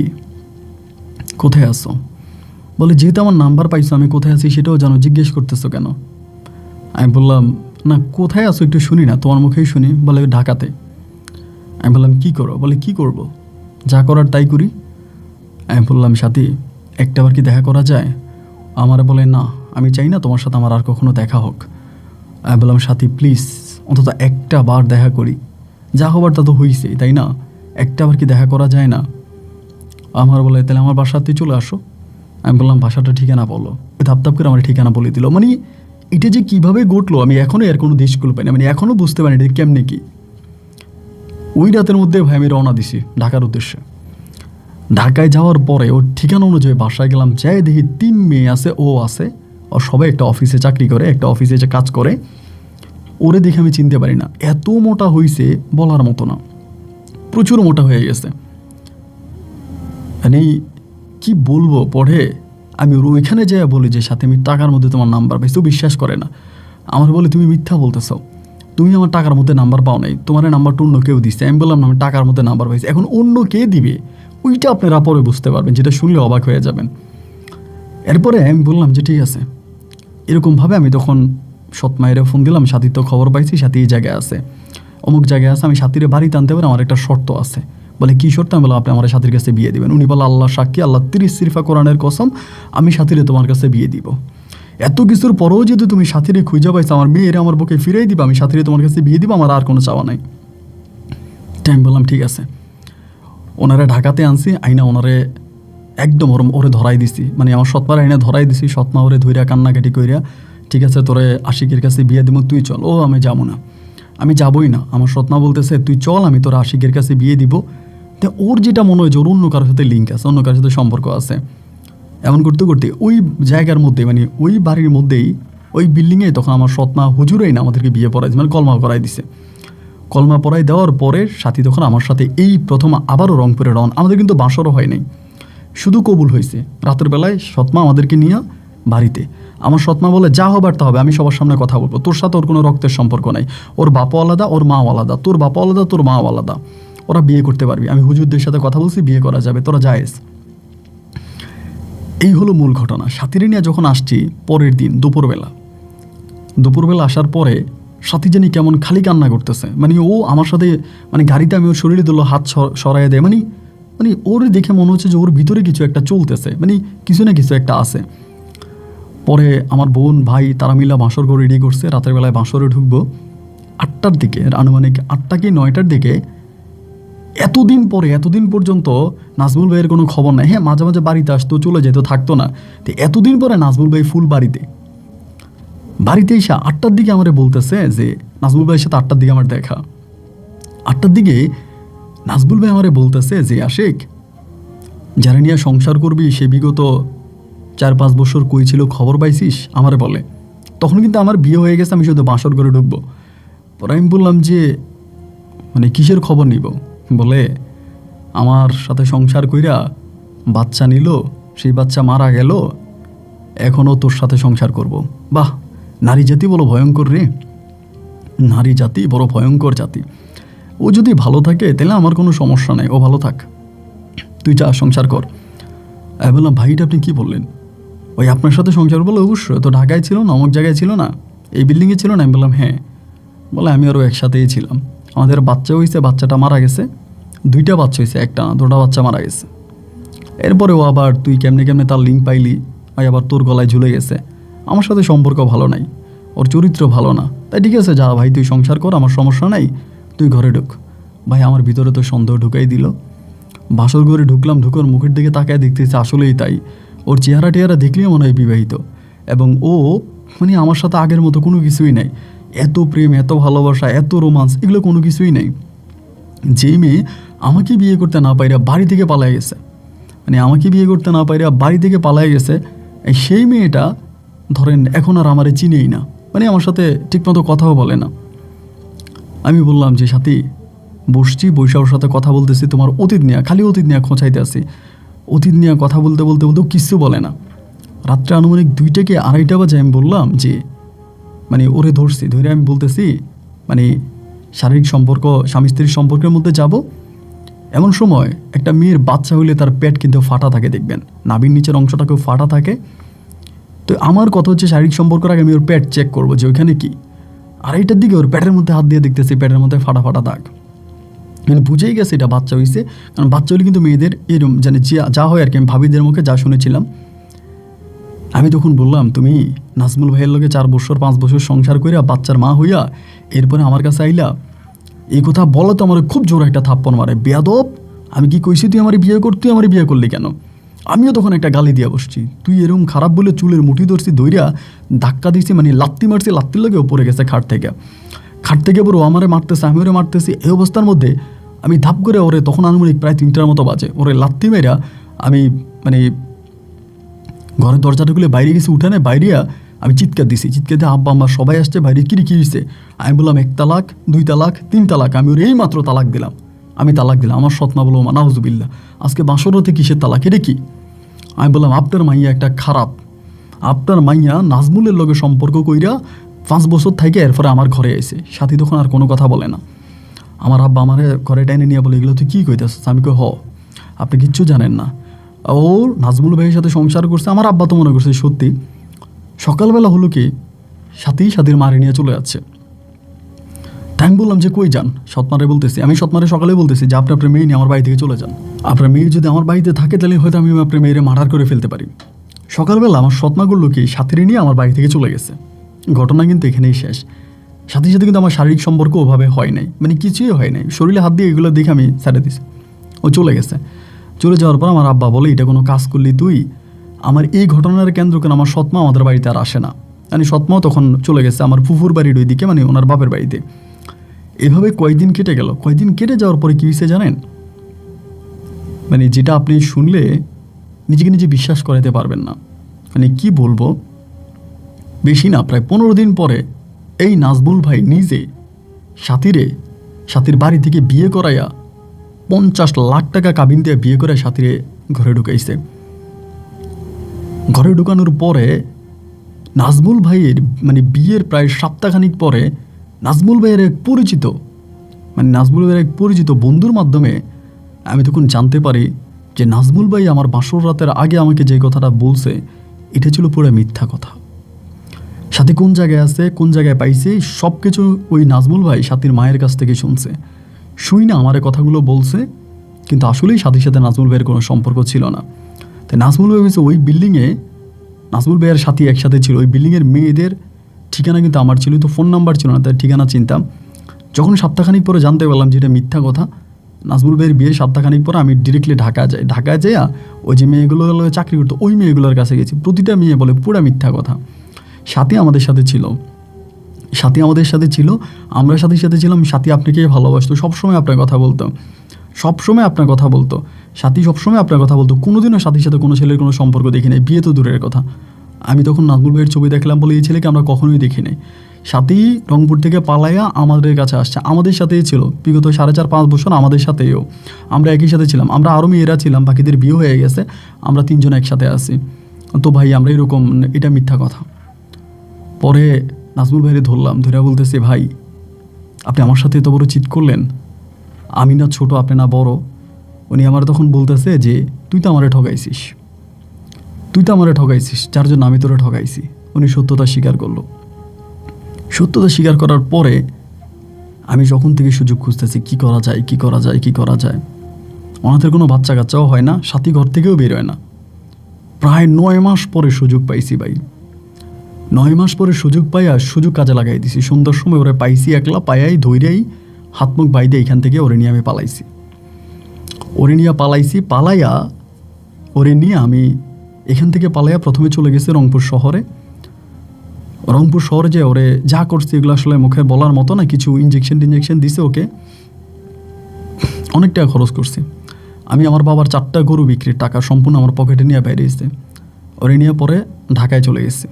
কোথায় আসো? বলে যেহেতু আমার নাম্বার পাইছো, আমি কোথায় আছি সেটাও জানো, জিজ্ঞেস করতেছো কেন? আমি বললাম, না কোথায় আসো একটু শুনি না, তোমার মুখেই শুনি। বলে ঢাকাতে। আমি বললাম কী করো? বলে কি করব, যা করার তাই করি। আমি বললাম সাথী একটাবার কি দেখা করা যায়? আমারে বলে না, আমি চাই না তোমার সাথে আমার আর কখনো দেখা হোক। আমি বললাম সাথী প্লিজ অন্তত একটা বার দেখা করি, যা হবার তা তো হয়েছেই, তাই না? একটা বার কি দেখা করা যায় না? আমার বলে তাহলে আমার বাসাতে চলে আসো। আমি বললাম বাসাটা ঠিকানা বলো। ধাপ করে আমার ঠিকানা বলে দিল। মানে এটা যে কীভাবে ঘটলো আমি এখনও এর কোনো দেশগুলো পাই না, মানে এখনও বুঝতে পারিনি এটা কেমনে কি। ওই রাতের মধ্যে ভাই আমি রওনা দিছি ঢাকার উদ্দেশ্যে। ঢাকায় যাওয়ার পরে ওর ঠিকানা অনুযায়ী বাসায় গেলাম, যাই দেখি 3 মেয়ে আছে, ও আছে, ও সবাই একটা অফিসে চাকরি করে, একটা অফিসে যে কাজ করে। ওরে দেখে আমি চিনতে পারি না, এত মোটা হয়েছে বলার মতো না, প্রচুর মোটা হয়ে গেছে। মানে কি বলবো, পড়ে আমি ওর ওইখানে যাই বলি যে সাথে আমি টাকার মধ্যে তোমার নাম্বার পাইছি, ও বিশ্বাস করে না। আমার বলে তুমি মিথ্যা বলতেছ, তুমি আমার টাকার মধ্যে নাম্বার পাও নাই, তোমার নাম্বারটা অন্য কেউ দিচ্ছে। আমি বললাম না আমি টাকার মধ্যে নাম্বার পাইছি। এখন অন্য কে দিবে ওইটা আপনারা পরে বুঝতে পারবেন, যেটা শুনলে অবাক হয়ে যাবেন। এরপরে আমি বললাম যে ঠিক আছে। এরকমভাবে আমি তখন সৎমায়ের ফোন দিলাম, সাথীর তো খবর পাইছি, সাথী এই জায়গায় আছে, অমুক জায়গায় আছে, আমি সাথীরে বাড়িতে আনতে পারি, আমার একটা শর্ত আছে। বলে কী শর্ত? আমি বললাম আপনি আমার সাথীর কাছে বিয়ে দিবেন। উনি বলে আল্লাহ সাক্ষী, আল্লাহ 30 শরীফা কোরআনের কসম, আমি সাথীরে তোমার কাছে বিয়ে দিব। এত কিছুর পরেও যদি তুমি সাথীরে খুঁজে পাইছো, আমার মেয়েরা আমার বুকে ফিরেই দিবা, আমি সাথীরে তোমার কাছে বিয়ে দিব, আমার আর কোনো চাওয়া নাই। আমি বললাম ঠিক আছে। ওনারা ঢাকাতে আনছি, আইনা ওনারে একদম ওরে ধরাই দিছি, মানে আমার সৎমার আইনা ধরাই দিছি। সৎমা ওরে ধইরা কান্নাকাটি কইরা ঠিক আছে তোরে আশিকের কাছে বিয়ে দিব, তুই চল। ও আমি যাবো না, আমি যাবই না। আমার সৎমা বলতেছে তুই চল, আমি তোর আশিকের কাছে বিয়ে দিব। তো ওর যেটা মনে হয় যে ওর অন্য কারোর সাথে লিঙ্ক আছে, অন্য কারোর সাথে সম্পর্ক আছে। এমন করতে করতে ওই জায়গার মধ্যে, মানে ওই বাড়ির মধ্যেই, ওই বিল্ডিংয়ে তখন আমার সৎমা হুজুরেই না আমাদেরকে বিয়ে পড়াইছে, মানে কলমা করাই দিছে। কলমা পড়াই দেওয়ার পরে সাথী তখন আমার সাথে এই প্রথম আবারও রংপুরে রওনা। আমাদের কিন্তু বাসরও হয় নাই, শুধু কবুল হয়েছে। রাতের বেলায় সৎমা আমাদেরকে নিয়ে বাড়িতে। আমার সৎমা বলে যা হবার তা হবে, আমি সবার সামনে কথা বলবো, তোর সাথে ওর কোনো রক্তের সম্পর্ক নাই, ওর বাপও আলাদা, ওর মাও আলাদা, তোর বাপও আলাদা, তোর মাও আলাদা, ওরা বিয়ে করতে পারবি। আমি হুজুরদের সাথে কথা বলছি, বিয়ে করা যাবে, তোরা যাইস। এই হলো মূল ঘটনা। সাথীরে নিয়ে যখন আসছি পরের দিন দুপুরবেলা আসার পরে সাথী জানি কেমন খালি কান্না করতেছে। মানে ও আমার সাথে, মানে গাড়িতে আমি ওর শরীরে দিল, হাত সরাইয়া দেয়। মানে ওর দেখে মনে হচ্ছে যে ওর ভিতরে কিছু একটা চলতেছে, মানে কিছু না কিছু একটা আছে। পরে আমার বোন ভাই তারা মিলা বাঁশর ঘর রেডি করছে, রাতের বেলায় বাঁশরে ঢুকবো 8টার দিকে, আনুমানিক 8টা কি 9টার দিকে। এতদিন পর্যন্ত নাজমুল ভাইয়ের কোনো খবর নাই। হ্যাঁ মাঝে মাঝে বাড়িতে আসতো, চলে যেত, থাকতো না। তো এতদিন পরে নাজমুল ভাই ফুল বাড়িতে এসে 8টার দিকে আমারে বলতেছে যে নাজমুল ভাইয়ের সাথে 8টার দিকে আমার দেখা। 8টার দিকে নাজমুল ভাই আমারে বলতেছে যে আশিক, যারা নিয়ে সংসার করবি সে বিগত 4-5 বছর কই ছিল খবর পাইছিস? আমারে বলে। তখন কিন্তু আমার বিয়ে হয়ে গেছে, আমি শুধু বাসর করে ঢুকবো। পরে আমি বললাম যে মানে কিসের খবর নিব? বলে আমার সাথে সংসার কইরা বাচ্চা নিল, সেই বাচ্চা মারা গেল, এখনও তোর সাথে সংসার করব। বাহ, নারী জাতি বড় ভয়ঙ্কর রে, নারী জাতি বড় ভয়ঙ্কর জাতি। ও যদি ভালো থাকে তাহলে আমার কোনো সমস্যা নেই, ও ভালো থাক, তুই যা সংসার কর। আমি বললাম ভাইটা আপনি কি বললেন? ওই আপনার সাথে সংসার? বলে অবশ্যই, তো ঢাকায় ছিল না, অমুক জায়গায় ছিল না, এই বিল্ডিংয়ে ছিল না? আমি বললাম হ্যাঁ। বলে আমি আরও একসাথেই ছিলাম, আমাদের বাচ্চা হয়েছে, বাচ্চাটা মারা গেছে, 2টা বাচ্চা হয়েছে, একটা না 2টা বাচ্চা মারা গেছে। এরপরে ও আবার তুই কেমনে তার লিঙ্ক পাইলি, ভাই আবার তোর গলায় ঝুলে গেছে। আমার সাথে সম্পর্ক ভালো নাই, ওর চরিত্র ভালো না, তাই ঠিক আছে যা ভাই তুই সংসার কর, আমার সমস্যা নাই, তুই ঘরে ঢুক। ভাই আমার ভিতরে তো সন্দেহ ঢুকাই দিল। বাসর ঘরে ঢুকলাম, ঢুকার মুখের দিকে তাকায় দেখতেছি আসলেই তাই। ওর চেহারা টেহারা দেখলেই মনে হয় বিবাহিত, এবং ও মানে আমার সাথে আগের মতো কোনো কিছুই নাই। এত প্রেম, এত ভালোবাসা, এত রোমান্স, এগুলো কোনো কিছুই নেই। যেই মেয়ে আমাকে বিয়ে করতে না পাইরা বাড়ি থেকে পালায় গেছে, মানে আমাকে বিয়ে করতে না পাইরা বাড়ি থেকে পালায় গেছে, সেই মেয়েটা ধরেন এখন আর আমারে চিনেই না, মানে আমার সাথে ঠিকমতো কথাও বলে না। আমি বললাম যে সাথী, বসছি, বৈশা ওর সাথে কথা বলতেছি, তোমার অতীত নিয়ে, খালি অতীত নিয়ে খোঁচাইতে আসি। অতীত নিয়ে কথা বলতে বলতে বলতেও কিচ্ছু বলে না। রাত্রে আনুমানিক 2টা কি 2:30 বাজে আমি বললাম যে মানে ওরে ধরছি, ধরে আমি বলতেছি মানে শারীরিক সম্পর্ক, স্বামী স্ত্রীর সম্পর্কের মধ্যে যাব, এমন সময় একটা মেয়ের বাচ্চা হইলে তার পেট কিন্তু ফাটা থাকে, দেখবেন নাভির নিচের অংশটাকেও ফাটা থাকে। তো আমার কথা হচ্ছে শারীরিক সম্পর্কের আগে আমি ওর পেট চেক করবো যে ওইখানে কি। আর এইটার দিকে ওর পেটের মধ্যে হাত দিয়ে দেখতেছি পেটের মধ্যে ফাটা ফাটা দাগ, মানে বুঝেই গেছে এটা বাচ্চা হয়েছে। কারণ বাচ্চা হলে কিন্তু মেয়েদের এরকম জানে যা হয় আর কি, আমি ভাবিদের মুখে যা শুনেছিলাম। আমি তখন বললাম, তুমি নাজমুল ভাইয়ের লগে 4 বছর 5 বছর সংসার কইরা বাচ্চার মা হইয়া এরপরে আমার কাছে আইলা, এই কথা বলো তো আমার খুব জোর একটা থাপ্পড় মারে। বেয়াদব, আমি কি কইছি তুই আমার বিয়ে কর, তুই আমার বিয়ে করলি কেন? আমিও তখন একটা গালি দিয়া বসছি, তুই এরকম খারাপ বলে চুলের মুঠি ধরছি, দইরা ধাক্কা দিছি, মানে লাত্তি মারছি, লাত্তির লগে পড়ে গেছে খাট থেকে পুরো আমারে মারতেছে, আমি ওরে মারতেছি। এই অবস্থার মধ্যে আমি ধাপ করে ওরে, তখন আনুমানিক প্রায় 3টার মতো বাজে, ওরে লাত্তি মেরা আমি মানে ঘরের দরজাটা খুলে বাইরে গেছি, উঠানে বাইরিয়া আমি চিৎকার দিছি। চিৎকার দিয়ে আব্বা আমার সবাই আসছে বাইরে, কি হয়েছে? আমি বললাম 1 তালাক, 2 তালাক, 3 তালাক। আমি ওর এই মাত্র তালাক দিলাম, আমি তালাক দিলাম। আমার সৎমা বলবো নাউজুবিল্লাহ, আজকে বাসরতে কিসের তালাক, এটা কি? আমি বললাম আপনার মাইয়া একটা খারাপ, আপনার মাইয়া নাজমুলের লগে সম্পর্ক কইরা 5 বছর থেকে এরপরে আমার ঘরে আইছে। সাথী তখন আর কোনো কথা বলে না। আমার আব্বা আমার ঘরে টাইনে নিয়ে বলে, এগুলো তুই কী কইতেছিস? আমি কই, আপনি কিচ্ছু জানেন না, ও নাজমুল ভাইয়ের সাথে সংসার করছে। আমার আব্বা তো মনে করছে সত্যি। সকালবেলা হলো কি, সাথীর মারে নিয়ে চলে যাচ্ছে। তাই আমি বললাম যে কই যান? সৎমারে বলতেছি, আমি সৎমারে সকালে বলতেছি যে আপনার মেয়ে নিয়ে আমার বাড়ি থেকে চলে যান। আপনার মেয়ে যদি আমার বাড়িতে থাকে তাহলে হয়তো আমি আপনার মেয়েরে মার্ডার করে ফেলতে পারি। সকালবেলা আমার সৎমা করলো কি, সাথীরে নিয়ে আমার বাড়ি থেকে চলে গেছে। ঘটনা কিন্তু এখানেই শেষ। সাথে কিন্তু আমার শারীরিক সম্পর্ক ওভাবে হয় নাই, মানে কিছুই হয় নাই। শরীরে হাত দিয়ে এগুলো দেখে আমি ছেড়ে দিছি, ও চলে গেছে। চলে যাওয়ার পর আমার আব্বা বলে, এটা কোনো কাজ করলি তুই? আমার এই ঘটনার কেন্দ্র করে আমার সৎমা আমাদের বাড়িতে আর আসে না। মানে সৎমাও তখন চলে গেছে আমার ফুফুর বাড়ির ওই দিকে, মানে ওনার বাপের বাড়িতে। এভাবে কয়েকদিন কেটে গেল। কয়েকদিন কেটে যাওয়ার পরে কী হয়েছে জানেন? মানে যেটা আপনি শুনলে নিজেকে নিজে বিশ্বাস করাতে পারবেন না। মানে কি বলবো, বেশি না, প্রায় 15 দিন পরে এই নাজমুল ভাই নিজে সাথীর বাড়ি থেকে বিয়ে করাইয়া 50 লাখ টাকা কাবিন দিয়ে বিয়ে করে সাথীরে ঘরে ঢুকাইছে। ঘরে ঢুকানোর পরে নাজমুল ভাইয়ের মানে বিয়ের প্রায় সপ্তাহখানিক পরে নাজমুল ভাইয়ের এক পরিচিত বন্ধুর মাধ্যমে আমি তখন জানতে পারি যে নাজমুল ভাই আমার বাসর রাতের আগে আমাকে যে কথাটা বলছে এটা ছিল পুরো মিথ্যা কথা। সাথী কোন জায়গায় আছে, কোন জায়গায় পাইছে, সব কিছু ওই নাজমুল ভাই সাথীর মায়ের কাছ থেকে শুনছে। শুই না আমার কথাগুলো বলছে, কিন্তু আসলেই সাথীর সাথে নাজমুল ভাইয়ের কোনো সম্পর্ক ছিল না। তাই নাজমুল ভাই হয়েছে ওই বিল্ডিংয়ে, নাজমুল ভাইয়ের সাথী একসাথে ছিল। ওই বিল্ডিংয়ের মেয়েদের ঠিকানা কিন্তু আমার ছিল, তো ফোন নাম্বার ছিল না, তার ঠিকানা চিনতাম। যখন সপ্তাহখানিক পরে জানতে পারলাম যে এটা মিথ্যা কথা, নাজমুল ভাইয়ের বিয়ে সপ্তাহখানিক পরে আমি ডিরেক্টলি ঢাকায় যাই ওই যে মেয়েগুলো চাকরি করতো ওই মেয়েগুলোর কাছে গেছি। প্রতিটা মেয়ে বলে পুরো মিথ্যা কথা। সাথী আমাদের সাথে ছিল, আমরা সাথীর সাথে ছিলাম। সাথী আপনাকে ভালোবাসতো, সবসময় আপনার কথা বলতো, সাথী সবসময় আপনার কথা বলতো। কোনোদিনও সাথীর সাথে কোনো ছেলের কোনো সম্পর্ক দেখি নাই, বিয়ে তো দূরের কথা। আমি তখন নাজমুল ভাইয়ের ছবি দেখলাম বলে এই ছেলেকে আমরা কখনোই দেখি নাই। সাথী রংপুর থেকে পালাইয়া আমাদের কাছে আসছে, আমাদের সাথেই ছিল বিগত 4.5-5 বছর, আমাদের সাথেও আমরা একই সাথে ছিলাম। আমরা আরও মেয়েরা ছিলাম, বাকিদের বিয়ে হয়ে গেছে, আমরা 3 জন একসাথে আছি। তো ভাই আমরা এরকম, এটা মিথ্যা কথা। পরে নাজমুল ভাইরে ধরলাম, ধরে বলতেছি, ভাই আপনি আমার সাথে এত বড় চিট করলেন, আমি না ছোট, আপনি না বড়। উনি আমার তখন বলতেছে যে তুই তো আমারে ঠকাইছিস, যার জন্য আমি তোরে ঠকাইছি। উনি সত্যতা স্বীকার করলো। সত্যতা স্বীকার করার পরে আমি যখন থেকে সুযোগ খুঁজতেছি কি করা যায়। ওনাদের কোনো বাচ্চা কাচ্চাও হয় না, সাথী ঘর থেকেও বের হয় না। প্রায় 9 মাস পরে সুযোগ পাইছি ভাই। 9 মাস পরে সুযোগ পাইয়া সুযোগ কাজে লাগাই দিছি। সুন্দর সময় ওরা পাইছি, একলা পায়াই ধৈর্যাই হাত মুখ বাইদে এখান থেকে ওরে নিয়ে আমি পালাইছি। পালাইয়া ওরে নিয়ে আমি এখান থেকে পালাইয়া প্রথমে চলে গেছি রংপুর শহরে যে ওরে যা করছি এগুলো আসলে মুখে বলার মতো না। কিছু ইঞ্জেকশন দিছে ওকে, অনেক টাকা খরচ করছি আমি। আমার বাবার 4টা গরু বিক্রির টাকা সম্পূর্ণ আমার পকেটে নিয়ে বাইরে এসেছে। ওরে নিয়ে পরে ঢাকায় চলে গেছি।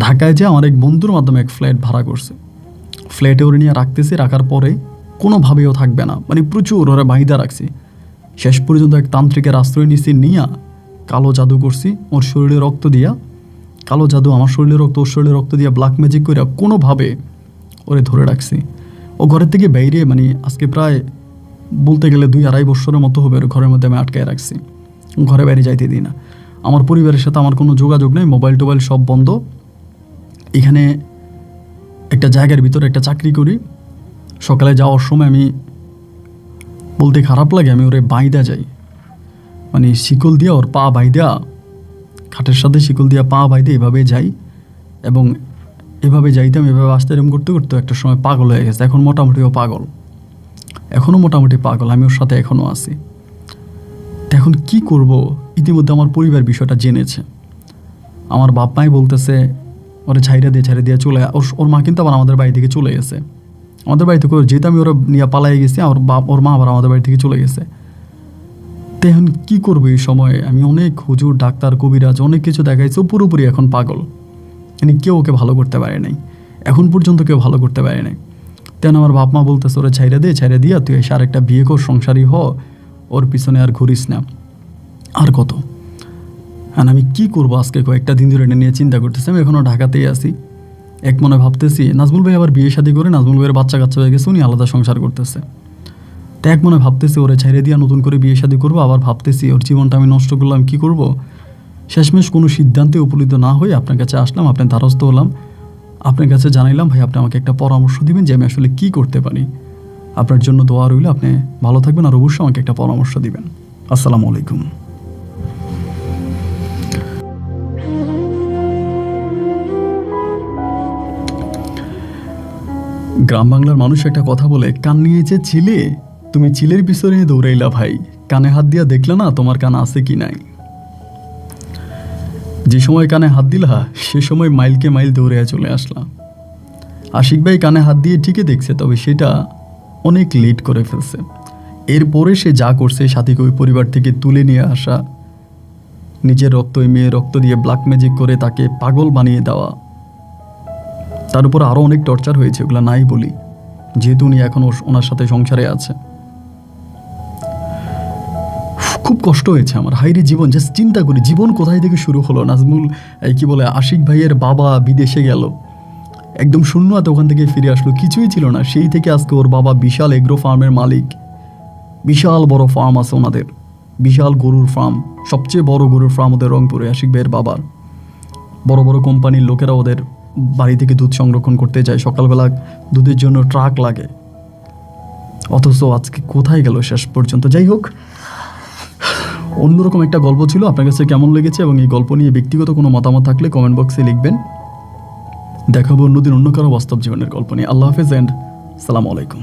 ঢাকায় যে আমার এক বন্ধুর মাধ্যমে এক ফ্ল্যাট ভাড়া করছে, ফ্ল্যাটে ওরে নিয়ে রাখার পরে কোনোভাবেও থাকবে না, মানে প্রচুর ওরা বাহিদা রাখছি। শেষ পর্যন্ত এক তান্ত্রিকের আশ্রয় নিছি, নিয়া কালো জাদু করছি ওর শরীরে রক্ত দিয়া, কালো জাদু আমার শরীরে রক্ত ওর শরীরে রক্ত দিয়া ব্ল্যাক ম্যাজিক করে কোনোভাবে ওরে ধরে রাখছি। ও ঘরের থেকে বাইরে, মানে আজকে প্রায় বলতে গেলে 2-2.5 বছরের মতো হবে ওর ঘরের মধ্যে আমি আটকায় রাখছি, ঘরে বাইরে যাইতে দিই না। আমার পরিবারের সাথে আমার কোনো যোগাযোগ নেই, মোবাইল টোবাইল সব বন্ধ। এখানে একটা জায়গার ভিতরে একটা চাকরি করি। সকালে যাওয়ার সময় আমি, বলতে খারাপ লাগে, আমি ওরে বাইদা যাই, মানে শিকল দিয়া ওর পা বাইদা, খাটের সাথে শিকল দিয়া পা বাইদে এভাবে যাই। এবং এভাবে যাইতাম, এভাবে আসতে এরম করতে করতে একটা সময় পাগল হয়ে গেছে। এখন মোটামুটিও পাগল, এখনও মোটামুটি পাগল, আমি ওর সাথে এখনও আছি। তো এখন কী করব? ইতিমধ্যে আমার পরিবার বিষয়টা জেনেছে। আমার বাপ মাই বলতেছে ওরে ছাইরা দিয়ে চলে। ওর মা কিন্তু আবার আমাদের বাড়ি থেকে চলে গেছে। আমাদের বাড়ি থেকে যেহেতু আমি ওরা নিয়ে পালাই গেছি, ওর মা আবার আমাদের বাড়ি থেকে চলে গেছে। তো এখন কী করবো এই সময়ে? আমি অনেক হুজুর, ডাক্তার, কবিরাজ অনেক কিছু দেখাইছি, পুরোপুরি এখন পাগল। মানে কেউ ওকে ভালো করতে পারে নাই, এখন পর্যন্ত কেউ ভালো করতে পারে নাই। তেন আমার বাপ মা বলতেছে ওরা ছাইরা দিয়া তুই এসে আরেকটা বিয়ে কর, সংসারী হ, ওর পিছনে আর ঘুরিস না। আর কত? আর আমি কী করবো? আজকে কয়েকটা দিন ধরে এটা নিয়ে চিন্তা করতেছি। আমি এখনও ঢাকাতেই আছি। এক মনে ভাবতেছি নাজমুল ভাই আবার বিয়ে শাদী করে, নাজমুল ভাইয়ের বাচ্চা কাচ্চা হয়ে গেছে, উনি আলাদা সংসার করতেছে। তো এক মনে ভাবতেছি ওরে ছাইরে দিয়া নতুন করে বিয়ে শাদী করবো। আবার ভাবতেছি ওর জীবনটা আমি নষ্ট করলাম, কী করব? শেষমেশ কোনো সিদ্ধান্তে উপনীত না হয়ে আপনার কাছে আসলাম, আপনার দ্বারস্থ হলাম, আপনার কাছে জানাইলাম ভাই আপনি আমাকে একটা পরামর্শ দিবেন যে আমি আসলে কী করতে পারি। আপনার জন্য দোয়া রইল, আপনি ভালো থাকবেন, আর অবশ্যই আমাকে একটা পরামর্শ দিবেন। আসসালামু আলাইকুম। গ্রাম বাংলার মানুষ একটা কথা বলে, কান নিয়েছে ছিলে, তুমি চিলের পিছনে দৌড়াইলা ভাই, কানে হাত দিয়া দেখলে না তোমার কান আছে কি নাই। যে সময় কানে হাত দিলা সে সময় মাইলকে মাইল দৌড়ে চলে আসলা। আশিক ভাই কানে হাত দিয়ে ঠিকই দেখছে, তবে সেটা অনেক লেট করে ফেলছে। এরপরে সে যা করছে, সাথীকে ওই পরিবার থেকে তুলে নিয়ে আসা, নিজের রক্ত ওই মেয়ের রক্ত দিয়ে ব্ল্যাক ম্যাজিক করে তাকে পাগল বানিয়ে দেওয়া, তার উপর আরও অনেক টর্চার হয়েছে, ওগুলো নাই বলি, যেহেতু উনি এখন ওনার সাথে সংসারে আছে। খুব কষ্ট হয়েছে আমার। হাইরে জীবন, জাস্ট চিন্তা করি জীবন কোথায় থেকে শুরু হলো। নাজমুল আশিক ভাইয়ের বাবা বিদেশে গেল, একদম শূন্য হাতে ওখান থেকে ফিরে আসলো, কিছুই ছিল না। সেই থেকে আজকে ওর বাবা বিশাল এগ্রো ফার্মের মালিক, বিশাল বড় ফার্ম আছে ওনাদের, বিশাল গরুর ফার্ম, সবচেয়ে বড় গরুর ফার্ম ওদের রংপুরে আশিক ভাইয়ের বাবার। বড় বড় কোম্পানির লোকেরা ওদের বাড়ি থেকে দুধ সংরক্ষণ করতে যায়, সকালবেলা দুধের জন্য ট্রাক লাগে। অথচ আজকে কোথায় গেল শেষ পর্যন্ত? যাই হোক, অন্যরকম একটা গল্প ছিল। আপনার কাছে কেমন লেগেছে এবং এই গল্প নিয়ে ব্যক্তিগত কোনো মতামত থাকলে কমেন্ট বক্সে লিখবেন। দেখাবো অন্যদিন অন্য কারো বাস্তব জীবনের গল্প নিয়ে। আল্লাহ হাফেজ এন্ড সালামু আলাইকুম।